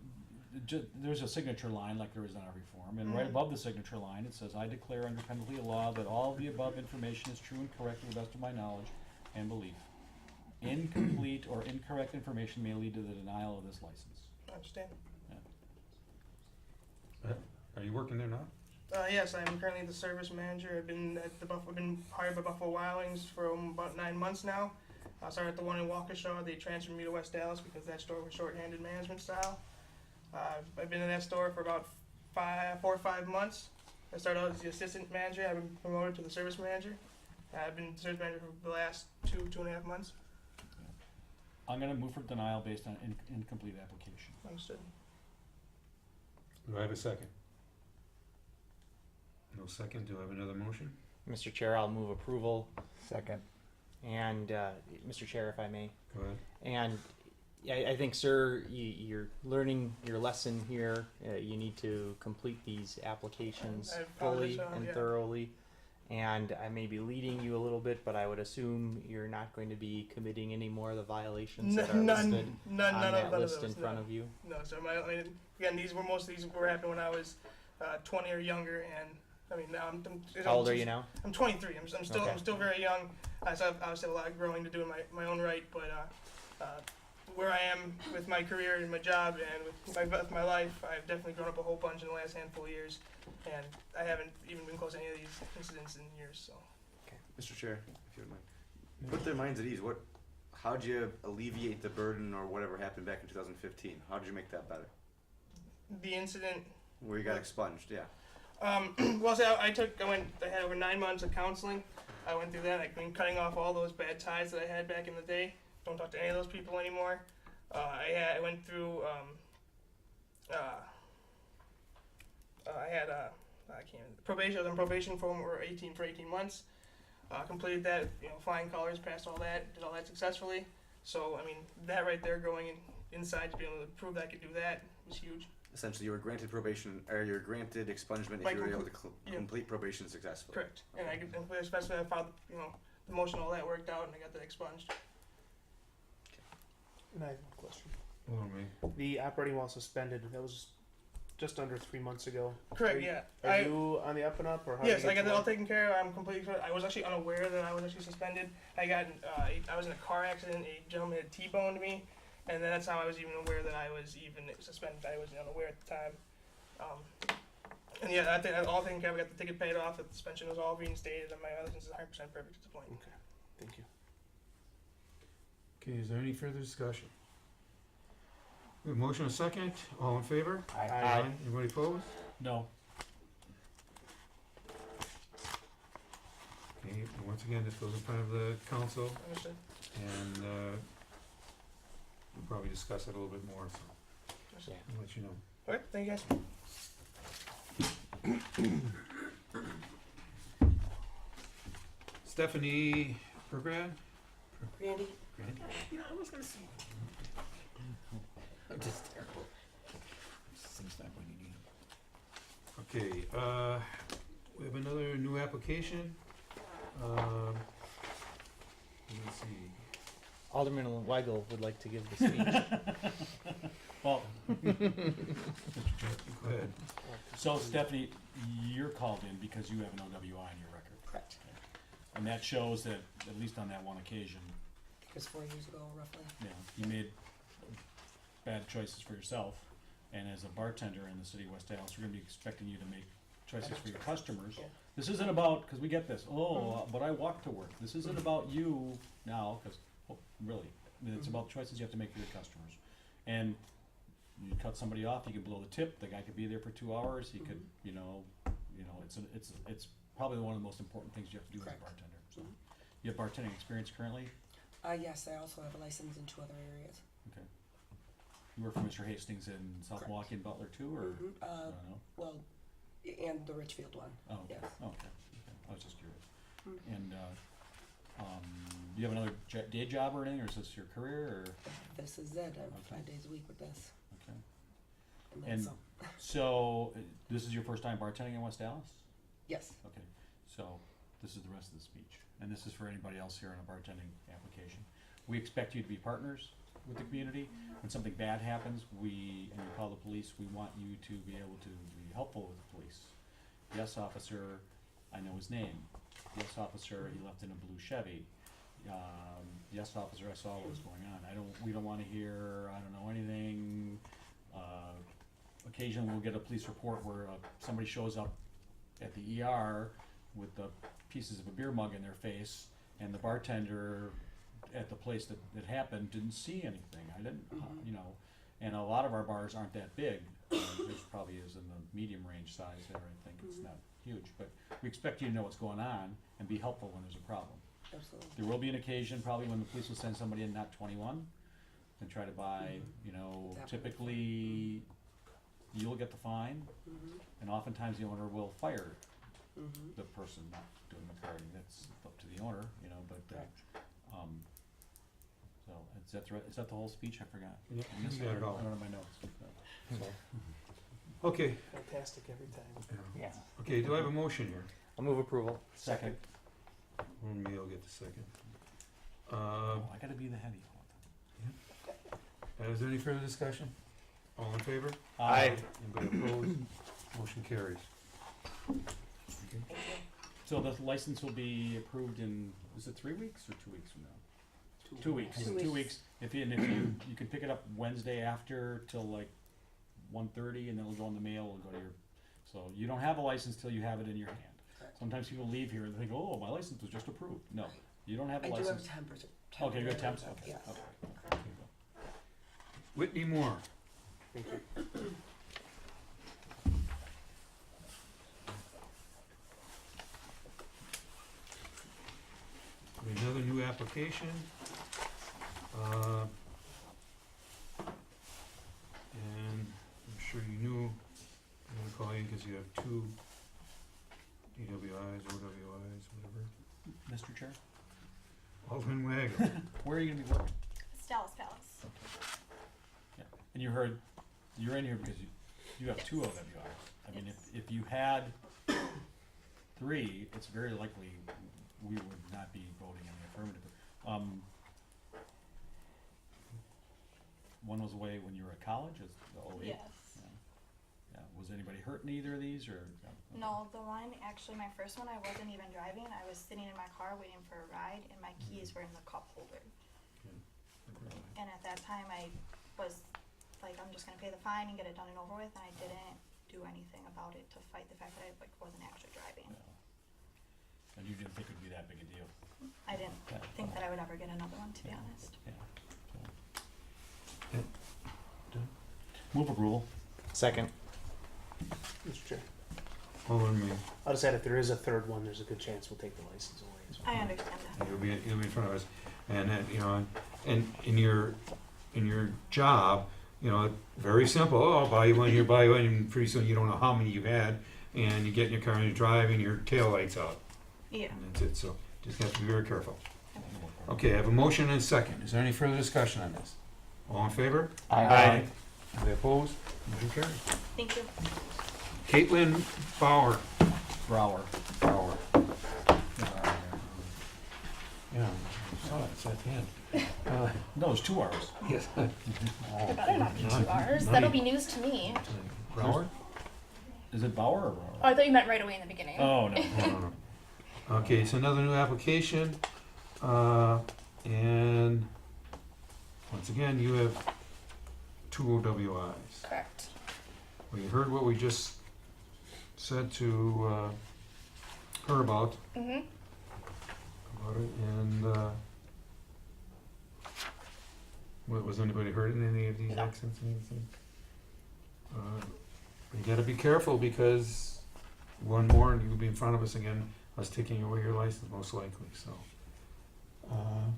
there's a signature line like there is on every form, and right above the signature line it says, "I declare under penalty of law that all of the above information is true and correct to the best of my knowledge and belief. Incomplete or incorrect information may lead to the denial of this license." I understand. Are you working there now? Yes, I'm currently the service manager. I've been at I've been hired by Buffalo Wild Wings for about 9 months now. I started at the one in Waukesha. They transferred me to West Allis because that store was short-handed management style. I've been in that store for about 4 or 5 months. I started out as the assistant manager. I've been promoted to the service manager. I've been the service manager for the last 2.5 months. I'm going to move for denial based on incomplete application. Understood. Do I have a second? No second. Do I have another motion? Mr. Chair, I'll move approval. Second. And Mr. Chair, if I may, Go ahead. and I think, sir, you're learning your lesson here. You need to complete these applications I fully apologize, and yeah. thoroughly. And I may be leading you a little bit, but I would assume you're not going to be committing any more of the violations that are listed on that list in front of you. No, sir. Again, most of these were happening when I was 20 or younger, and I mean now How old are you now? I'm 23. I'm still Okay. I'm still very young. I still have a lot of growing to do in my own right, but where I am with my career and my job and with my life, I've definitely grown up a whole bunch in the last handful of years, and I haven't even been close to any of these incidents in years. So. Mr. Chair, if you would mind. Put their minds at ease. How'd you alleviate the burden or whatever happened back in 2015? How did you make that better? The incident. Where you got expunged, yeah. Well, see, I had over 9 months of counseling. I went through that. I've been cutting off all those bad ties that I had back in the day. Don't talk to any of those people anymore. I went through. I had probation. I was on probation for 18 months. Completed that, flying colors, passed all that, did all that successfully. So I mean, that right there, going inside to be able to prove that I could do that was huge. Essentially, you were granted probation, or you were granted expungement if you were able to complete probation successfully. Correct. And especially I filed, the motion, all that worked out, and I got that expunged. And I have a question. Hold on, man. The operating while suspended, that was just under 3 months ago. Correct. Are you, Yeah. Are you on the up and up, or how? Yes, do you I get got to that all work? taken care of. I'm completely. I was actually unaware that I was actually suspended. I was in a car accident. A gentleman had T-boned me, and that's how I was even aware that I was even suspended. I was unaware at the time. And yeah, I think all taken care of. I got the ticket paid off. The suspension was all reinstated, and my license is 100% perfect at this point. Okay, thank you. Okay, is there any further discussion? We have motion and a second. All in favor? Aye. Anybody opposed? No. Okay, and once again, this goes in front of the council, Understood. and we'll probably discuss it a little bit more, so Understood. I'll let you know. All right. Thank you guys. Stephanie Pergrad? Randy? Grant? I was gonna say. I'm just terrible. Seems like when you need Okay, we have another new application. Let's see. Alderman Weigel would like to give the speech. Well, Go ahead. so Stephanie, you're called in because you have an OWI on your record. Correct. And that shows that, at least on that one occasion, I think it was 4 years ago, roughly. you made bad choices for yourself. And as a bartender in the city of West Dallas, we're gonna be expecting you to make choices for your customers. Yeah. This isn't about, because we get this, but I walk to work. This isn't about you now, because, really, it's about choices you have to make for your customers. And you cut somebody off, you can blow the tip, the guy could be there for 2 hours, he could, it's probably one of the most important things you have to do as a Correct. bartender, so. You have bartending experience currently? Yes, I also have a license in 2 other areas. Okay. You work for Mr. Hastings in South Correct. Milwaukee and Butler too, or? Mhm. I don't know. Well, and the Richfield one. Oh, okay. Yes. Oh, okay. I was just curious. Mhm. And, do you have another day job or anything, or is this your career, or? This is it. I'm Okay. 5 days a week with this. Okay. And then And some. so, this is your first time bartending in West Dallas? Yes. Okay, so this is the rest of the speech, and this is for anybody else here on a bartending application. We expect you to be partners with the community. When something bad happens, and you call the police, we want you to be able to be helpful with the police. Yes, officer, I know his name. Yes, officer, he left in a blue Chevy. Yes, officer, I saw what was going on. We don't wanna hear, I don't know anything. Occasionally we'll get a police report where somebody shows up at the ER with the pieces of a beer mug in their face, and the bartender at the place that it happened didn't see anything. I didn't, and a lot of our bars aren't that big. There's probably is in the medium range size there, I think. It's not huge, but we expect you to know what's going on and be helpful when there's a problem. Absolutely. There will be an occasion probably when the police will send somebody in not 21 and try to buy, Exactly. typically you'll get the fine, and oftentimes the owner will fire the person not doing the partying. That's up to the owner, but Correct. So, is that the whole speech? I forgot. Yeah, I missed you got it all. I don't have my notes. Okay, Fantastic every time. Yeah. okay, do I have a motion here? I'll move approval. Second. One me, I'll get the second. Oh, I gotta be the heavy one. Is there any further discussion? All in favor? Aye. Anybody opposed? Motion carries. So the license will be approved in, is it 3 weeks or 2 weeks from now? 2 weeks. 2 2 weeks. weeks. If you can pick it up Wednesday after till like 1:30, and then it'll go in the mail and go to your. So you don't have a license till you have it in your hand. Sometimes people leave here and they think, oh, my license was just approved. No, you don't have a I do license. have tempers. Okay, you got temps. Okay. Yes. Okay. Whitney Moore. Thank you. Another new application. And I'm sure you knew, I'm gonna call you because you have two DWIs, OWIs, whatever. Mr. Chair, Alderman Wago. where are you gonna be working? Dallas Palace. Yeah. And you're in here because you have two OWIs. I mean, if you had 3, it's very likely we would not be voting in the affirmative. One was away when you were at college, is the 08? Yes. Yeah. Was anybody hurt in either of these, or? No, the one, actually my first one, I wasn't even driving. I was sitting in my car waiting for a ride and my keys were in the cup holder. And at that time I was like, I'm just gonna pay the fine and get it done and over with, and I didn't do anything about it to fight the fact that I wasn't actually driving. Yeah. And you didn't think it would be that big a deal? I didn't think that I would ever get another one, to be honest. Yeah. So. Move approval. Second. Mr. Chair. Alderman me. I'll just add, if there is a third one, there's a good chance we'll take the license away as well. I understand that. You'll be in front of us, and and in your job, very simple. Oh, I'll buy you one here, buy you one, and pretty soon you don't know how many you've had, and you get in your car and you drive, and your tail lights out, Yeah. and that's it. So just have to be very careful. Okay, I have a motion and a second. Is there any further discussion on this? All in favor? Aye. Anybody opposed? Motion carries. Thank you. Caitlin Bauer. Brower. Yeah, I saw it. It's at the end. No, it's 2 hours. Yes. It better not be 2 hours. That'll be news to me. Broward? Is it Bauer or Brower? Oh, I thought you meant right away in the beginning. Oh, no. No. Okay, it's another new application, and once again, you have 2 OWIs. Correct. Well, you heard what we just said to her about Mm-hmm. it, and was anybody hurt in any of these No. accidents or anything? You gotta be careful, because one more and you'll be in front of us again, us taking away your license most likely, so.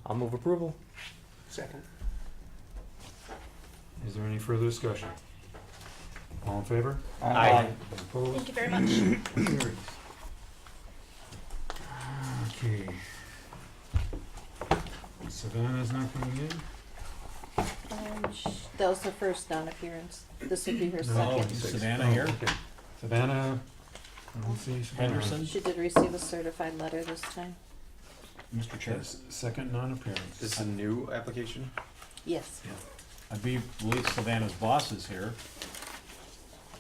I'll move approval. Second. Is there any further discussion? All in favor? Aye. Opposed? Thank you very much. Carries. Okay. Savannah's not coming in? That was the first non-appearance. This would be her No, second. is six. Savannah Oh, here? okay. Savannah, I don't see Savannah. Henderson? She did receive a certified letter this time. Mr. Chair? Yes, second non-appearance. This is a new application? Yes. I believe Savannah's boss is here.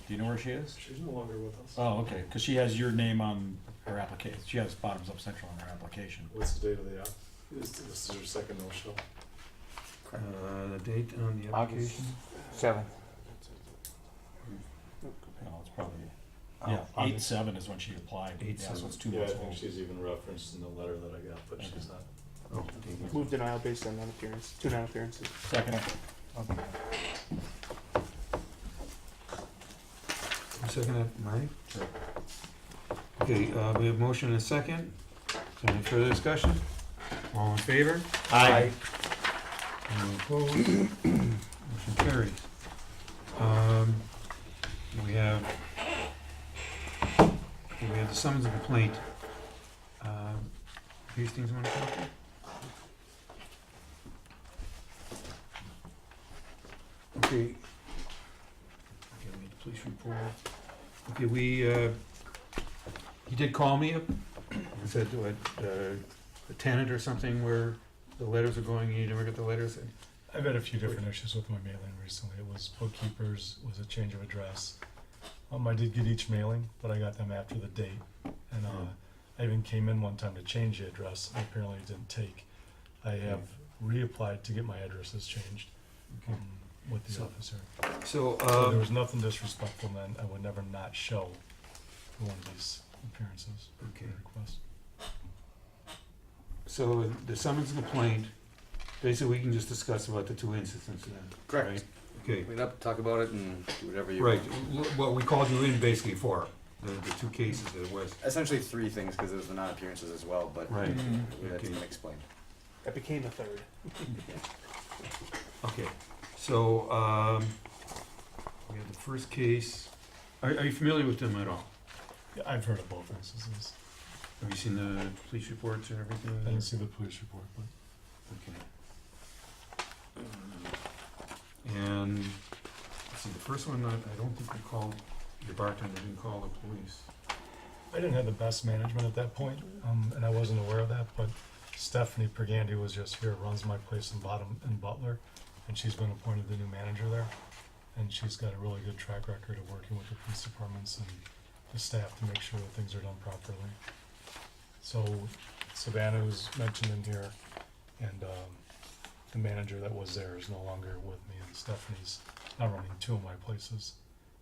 Do you know where she is? She's no longer with us. Oh, okay, because she has your name on her application. She has Bottoms Up Central on her application. What's the date of the app? This is her second no-show. The date on the August application? 7th. No, it's probably, Oh, yeah, August. 8/7 is when she applied. Yeah, so 8/7. it's 2 Yeah, I months think old. she's even referenced in the letter that I got, but she's not. Oh, date. Move denial based on non-appearance, 2 non-appearances. Second. Okay. Second, Mike? Sure. Okay, we have motion and a second. Is there any further discussion? All in favor? Aye. Any opposed? Motion carries. We have the summons and complaint. Hastings, want to talk to? Okay. Okay, we get the police report. Okay, he did call me up and said, a tenant or something where the letters are going, you never got the letters? I've had a few different issues with my mailing recently. It was bookkeepers, was a change of address. I did get each mailing, but I got them after the date. And I even came in one time to change the address, and apparently it didn't take. I have reapplied to get my addresses changed with the officer. So, So there was nothing disrespectful then. I would never not show for one of these appearances or Okay. requests. so the summons and complaint, basically we can just discuss about the two incidents then, Correct. right? Okay, Clean up, talk about it, and do whatever you right, want. what we called you in basically for, the two cases that it was. Essentially 3 things, because there was the non-appearances as well, but Right. that's Okay. been explained. That became a third. Okay, so, we have the first case, are you familiar with them at all? Yeah, I've heard of both instances. Have you seen the police reports and everything? I didn't see the police report, but Okay. And, let's see, the first one, I don't think we called, your bartender didn't call the police. I didn't have the best management at that point, and I wasn't aware of that, but Stephanie Pergandy was just here, runs my place in Butler, and she's been appointed the new manager there. And she's got a really good track record of working with the police departments and the staff to make sure that things are done properly. So Savannah was mentioned in here, and the manager that was there is no longer with me, and Stephanie's now running 2 of my places,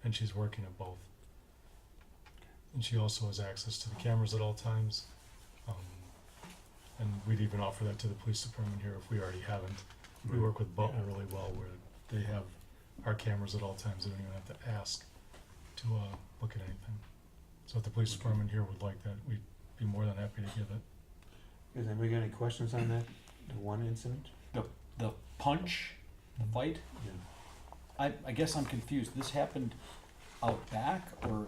and she's working at both. And she also has access to the cameras at all times. And we'd even offer that to the police department here if we already haven't. We work with Butler really well, where they have our cameras at all times. They don't even have to ask to look at anything. So if the police department here would like that, we'd be more than happy to give it. Has anybody got any questions on that, the one incident? The punch, the fight, Yeah. I guess I'm confused. This happened out back or?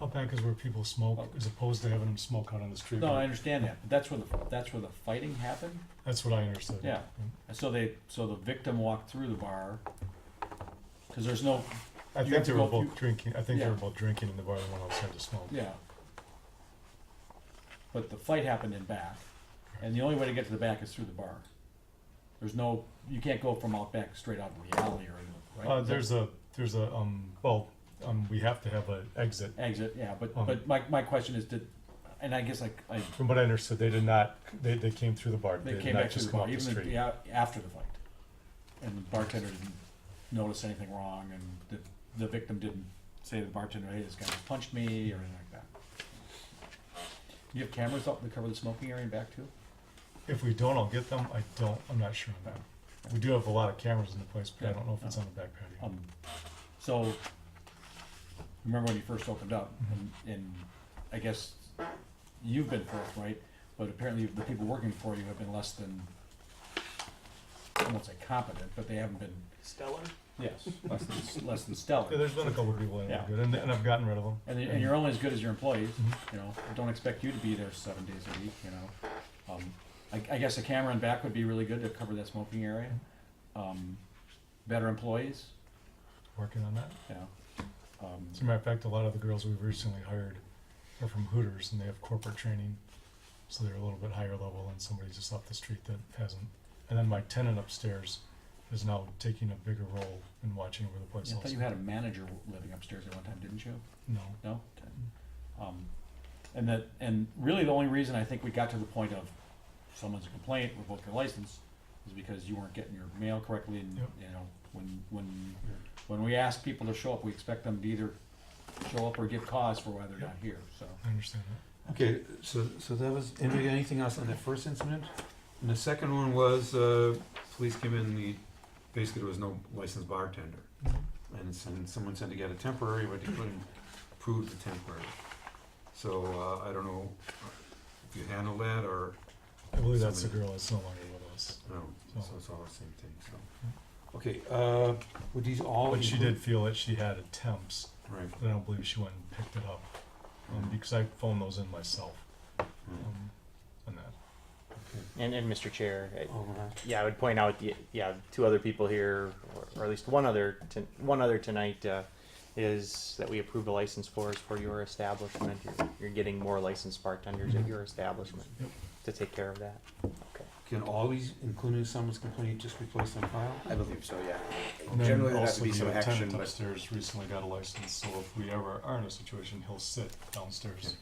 Out back is where people smoke, as opposed to having them smoke out on the street. No, I understand that, but that's where the fighting happened? That's what I understood. Yeah. So the victim walked through the bar, cause there's no, I You think have they to were go both drinking. I think they Yeah. were both drinking in the bar. They went outside to smoke. yeah. But the fight happened in back, and the only way to get to the back is through the bar. There's no, you can't go from out back straight out to the alley or anything, right? We have to have an exit. Exit, yeah, but my question is, and I guess I From what I understood, they did not. They came through the bar. they did came not back to just the come bar, off the even street. after the fight. And the bartender didn't notice anything wrong, and the victim didn't say to the bartender, hey, this guy just punched me, or anything like that. You have cameras up that cover the smoking area and back too? If we don't, I'll get them. I'm not sure on that. We do have a lot of cameras in the place, but I don't know if it's on the back patio. So, remember when you first opened up, and I guess you've been forthright, but apparently the people working for you have been less than, I won't say competent, but they haven't been, Stellar. yes, less than stellar. Yeah, there's been a couple of people that Yeah. are good, and I've gotten rid of them. And you're only as good as your employees, Mhm. you know, I don't expect you to be there 7 days a week, you know. I guess a camera in back would be really good to cover that smoking area. Better employees, Working on that. you know. As a matter of fact, a lot of the girls we've recently hired are from Hooters, and they have corporate training, so they're a little bit higher level than somebody just off the street that hasn't. And then my tenant upstairs is now taking a bigger role in watching over the place I also. thought you had a manager living upstairs at one time, didn't you? No. No? Okay. And really the only reason I think we got to the point of someone's a complaint, revoke your license, is because you weren't getting your mail correctly and, Yep. you know, when we ask people to show up, we expect them to either show up or give cause for why they're not here, so. I understand that. Okay, so that was, anything else on that first incident? And the second one was, police came in, basically there was no licensed bartender. And someone said to get a temporary, but he couldn't prove the temporary. So, I don't know if you handle that or, I believe that's the Somebody- girl that's no longer with us. no, So- so it's all the same thing, so. Okay, would these all But she include- did feel that she had attempts, Right, but I don't believe she went and picked it up, because I phoned those in myself, on that. And Mr. Chair, Oh, yeah, I would point out, two other people here, or at least one other tonight, is that we approved a license for your establishment. You're getting more licensed bartenders at your establishment to take care of that. Okay. Can all these, including someone's complaint, just be placed on file? I believe so, yeah. And then Generally, there has also to be some the action, tenant but upstairs recently got a license, so if we ever are in a situation, he'll sit downstairs.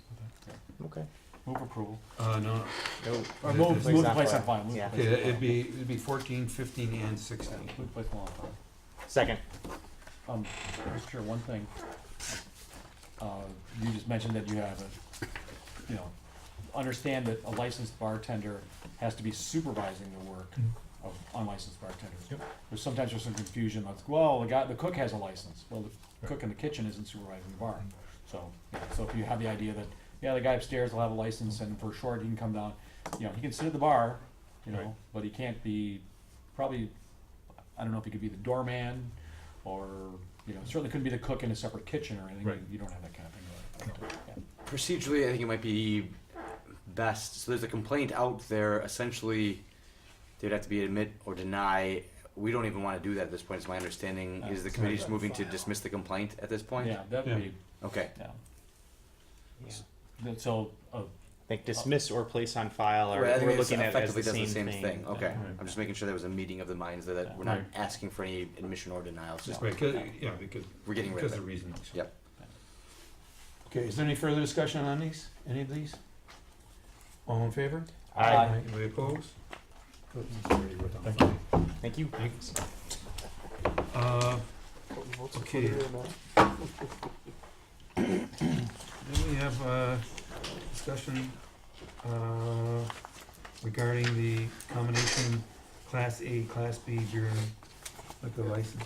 Okay. Move approval. No. Or It- move, it's move the not place file. on file. Move Yeah. the place Okay, on file. it'd be 14, 15, and 16. Move the place on file. Second. Mr. Chair, one thing. You just mentioned that you have understand that a licensed bartender has to be supervising the work of unlicensed bartenders. Yep. Sometimes there's some confusion, like, well, the cook has a license. Well, the cook in the kitchen isn't supervising the bar. So if you have the idea that, the guy upstairs will have a license and for short he can come down, he can sit at the bar, Right. but he can't be, probably, I don't know if he could be the doorman or, certainly couldn't be the cook in a separate kitchen or anything. Right. You don't have that kind of thing. Yeah. procedurally, I think it might be best. So there's a complaint out there. Essentially, they'd have to be admit or deny. We don't even want to do that at this point. It's my understanding. Is the committee just moving to dismiss the complaint at this point? Yeah, that would be, Okay. so, I think dismiss or place on file, or Right, I think we're it's looking at it as effectively the does same thing. Okay. Right. I'm just making sure there was a meeting of the minds that Yeah. we're not Right. asking for any admission or denial. It's just Right, because we're getting rid because of of it. reasons. Yep. Okay, is there any further discussion on these, any of these? All in favor? Aye. Anybody opposed? Thank you. Thank you. Thanks. Okay. Then we have discussion regarding the combination Class A, Class B beer and liquor license.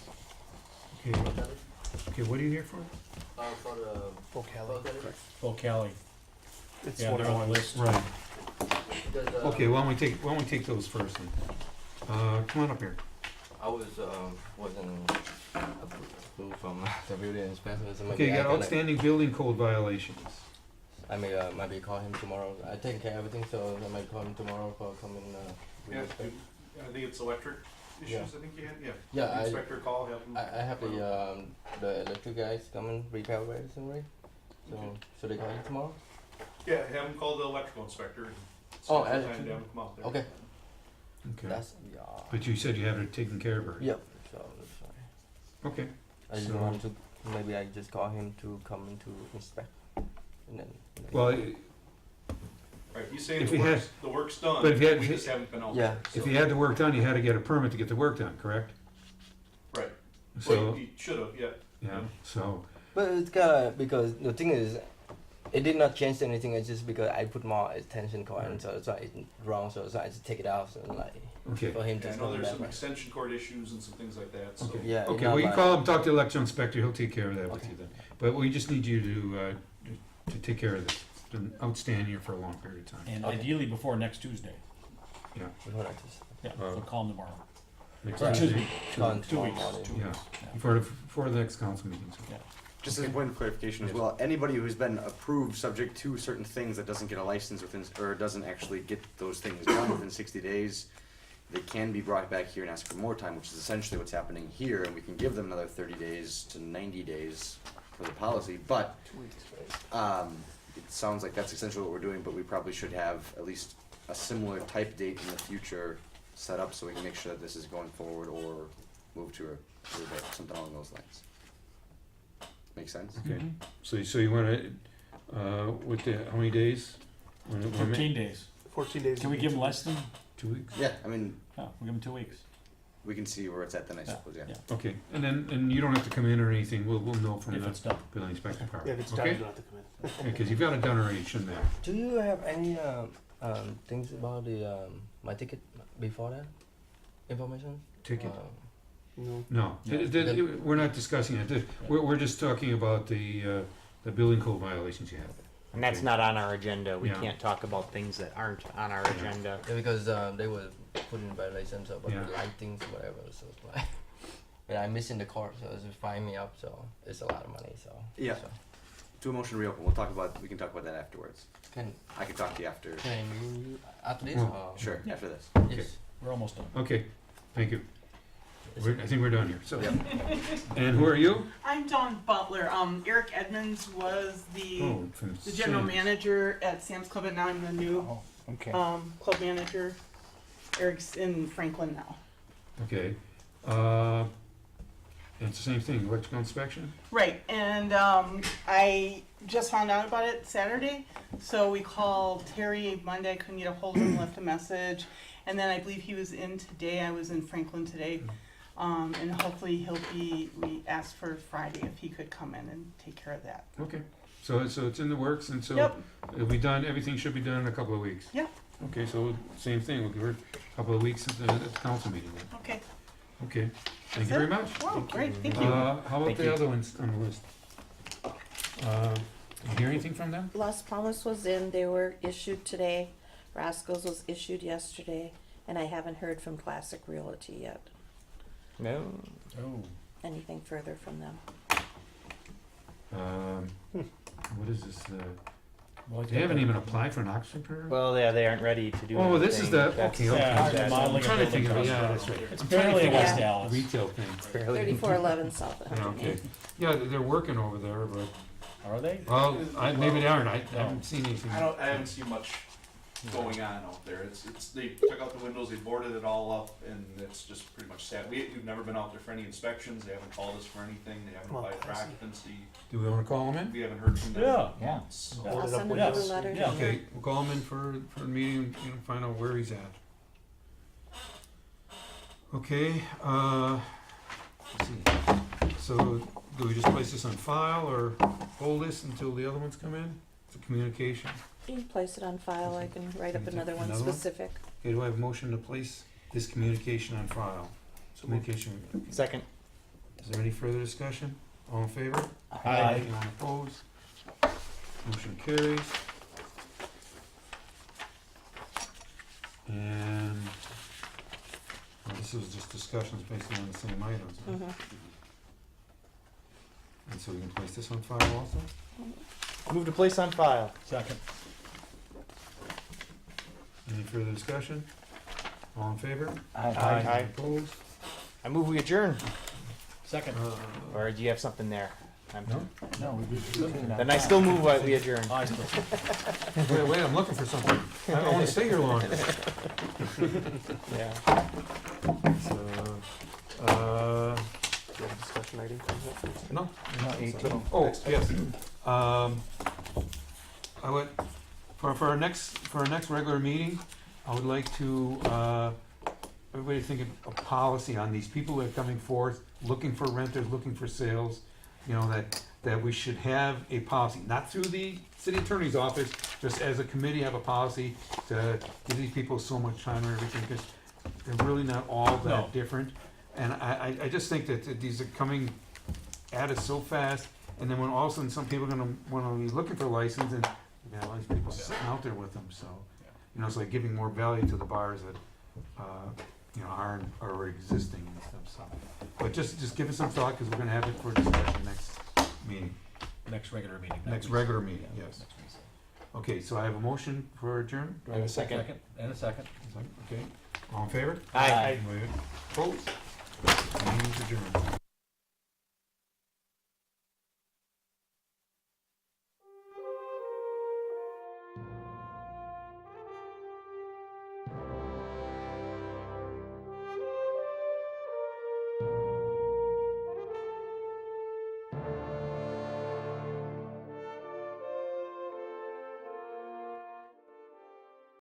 Okay, what are you here for? For the Oh, Cali. It's Yeah, one they're of on the the list. Right. Okay, why don't we take those first then? Come on up here. I wasn't approved from the building inspector, so maybe Okay, you I got gonna- outstanding building code violations. I may maybe call him tomorrow. I take care of everything, so I might call him tomorrow for coming. Yeah, I think it's electric issues. Yeah. I think you had. Yeah. Yeah, The inspector call. Have him. I have the electric guys come and repair everything, right? So Okay. should I call you tomorrow? Yeah, have him call the electrical inspector. And Oh, schedule and- time to have him come out there. Okay. Okay. That's But you said you have it taken care of already? Yep. So that's fine. Okay. I just So- want to maybe I just call him to come in to inspect, and then. Well, Right. He's saying If the he work's, has- the work's done. but if he had- we just haven't been out Yeah. there. if so- you had the work done, you had to get a permit to get the work done, correct? Right. So, Well, he should have. Yeah. yeah, so, But it's kinda because the thing is, it did not change anything. It's just because I put more attention cord, so it's like wrong. So I just take it out, so like okay. for him to Yeah, I know there's some remember. extension cord issues and some things like that. So. Okay. Yeah. it's Okay, not well, you like- call him, talk to the electrical inspector, he'll take care of that with Okay. you then. But we just need you to take care of this. It's been outstanding here for a long period of time. And Okay. ideally before next Tuesday. Yeah. Before I just Yeah, Uh, so call him tomorrow. Next Or excuse Tuesday. me, call him two tomorrow weeks. morning. 2 Yeah. weeks. For the next council meeting, so. Yeah. Just as a point of clarification as Yes. well, anybody who's been approved subject to certain things that doesn't get a license within, or doesn't actually get those things done within 60 days, they can be brought back here and ask for more time, which is essentially what's happening here, and we can give them another 30 days to 90 days for the policy, but, 2 weeks, right? it sounds like that's essentially what we're doing, but we probably should have at least a similar type date in the future set up so we can make sure that this is going forward or move to something along those lines. Make sense? Okay, so you wanna, with the, how many days? 15 days. 14 days. Can we give him less than? 2 weeks? Yeah, I mean, No, we'll give him 2 weeks. we can see where it's at then, I Yeah, suppose, yeah. yeah. Okay, and you don't have to come in or anything, we'll know from If the it's done. building inspector part, Yeah, if it's done, okay? you don't have to come in. Yeah, 'cause you've got it done already, shouldn't have? Do you have any things about the my ticket before that? Information? Ticket? No. No, Yeah. we're not discussing it, we're just talking about the building code violations you have. And that's not on our agenda. We Yeah. can't talk about things that aren't on our agenda. Yeah, because they were put in violations about Yeah. the lightings, whatever. So it's like, and I'm missing the court, so it's fine me up. So it's a lot of money. So Yeah. So. Do a motion to reopen. We'll talk about. We can talk about that afterwards. Can I can talk to you after. can you after this? Well, or? Sure, after this. Yes. We're almost done. Okay, thank you. I think we're done here, so. Yep. And who are you? I'm Dawn Butler. Eric Edmonds was the Oh, from general Sam's. manager at Sam's Club, and now I'm the new Okay. club manager. Eric's in Franklin now. Okay, it's the same thing, electrical inspection? Right, and I just found out about it Saturday, so we called Terry Monday, couldn't get a hold of him, left a message, and then I believe he was in today. I was in Franklin today, and hopefully we asked for Friday if he could come in and take care of that. Okay, so it's in the works, and so Yep. it'll be done, everything should be done in a couple of weeks? Yep. Okay, so same thing, we'll give her a couple of weeks at the council meeting then. Okay. Okay, thank you That's very it. much. Oh, great, thank you. How about Thank the you. other ones on the list? You hear anything from them? Las Palmas was in, they were issued today, Roscoe's was issued yesterday, and I haven't heard from Classic Realty yet, No. Oh. anything further from them. What is this, Well, they haven't even applied for an occupancy permit? Well, yeah, they aren't ready to do Oh, anything. this is the, That's- okay, okay. Yeah, that's- modeling I'm trying to think of it, building yeah, trust. that's right. It's I'm trying to barely think West of Dallas. Retail thing. barely. 3411 South Yeah, okay. Avenue. Yeah, they're working over there, but, Are they? well, maybe they aren't, I No. haven't seen anything. I haven't seen much going on out there. They took out the windows, they boarded it all up, and it's just pretty much sad. We've never been out there for any inspections, they haven't called us for anything, they haven't Well, applied for I see. occupancy. Do we wanna call them in? We haven't heard from them. Yeah. in months. Board I'll it up send with him us. a letter. Yeah. Okay, we'll call him in for the meeting, find out where he's at. Okay, let's see, so do we just place this on file or hold this until the other ones come in? It's a communication. You can place it on file, I can write up another one Another one? specific. Okay, do I have a motion to place this communication on file? Communication, Second. is there any further discussion? All in favor? Aye. Anyone opposed? Motion carries. And this is just discussions basically on the same items, huh? Mhm. And so we can place this on file also? Move to place on file. Second. Any further discussion? All in favor? Aye. Opposed? I move we adjourn. Second. Or do you have something there? I'm- No? No, we did. Then I still move we adjourn. I still. Wait, I'm looking for something. I wanna stay here longer. Yeah. So, Do you have a discussion item coming up? no? No, 18. Oh, yes. I would, for our next regular meeting, I would like to, everybody think of a policy on these people that are coming forth, looking for renters, looking for sales, you know, that we should have a policy, not through the city attorney's office, just as a committee have a policy to give these people so much time and everything, because they're really not all that No. different. And I just think that these are coming at us so fast, and then when all of a sudden some people are gonna wanna be looking for a license, and you know, all these people sitting out there with them, so. You know, it's like giving more value to the bars that, you know, are existing and stuff, so. But just give it some thought, cause we're gonna have it for discussion next meeting, Next regular meeting. next regular meeting, yes. Okay, so I have a motion for adjourn? Do I have a second? And a second. Okay, all in favor? Aye. Opposed? Meeting is adjourned.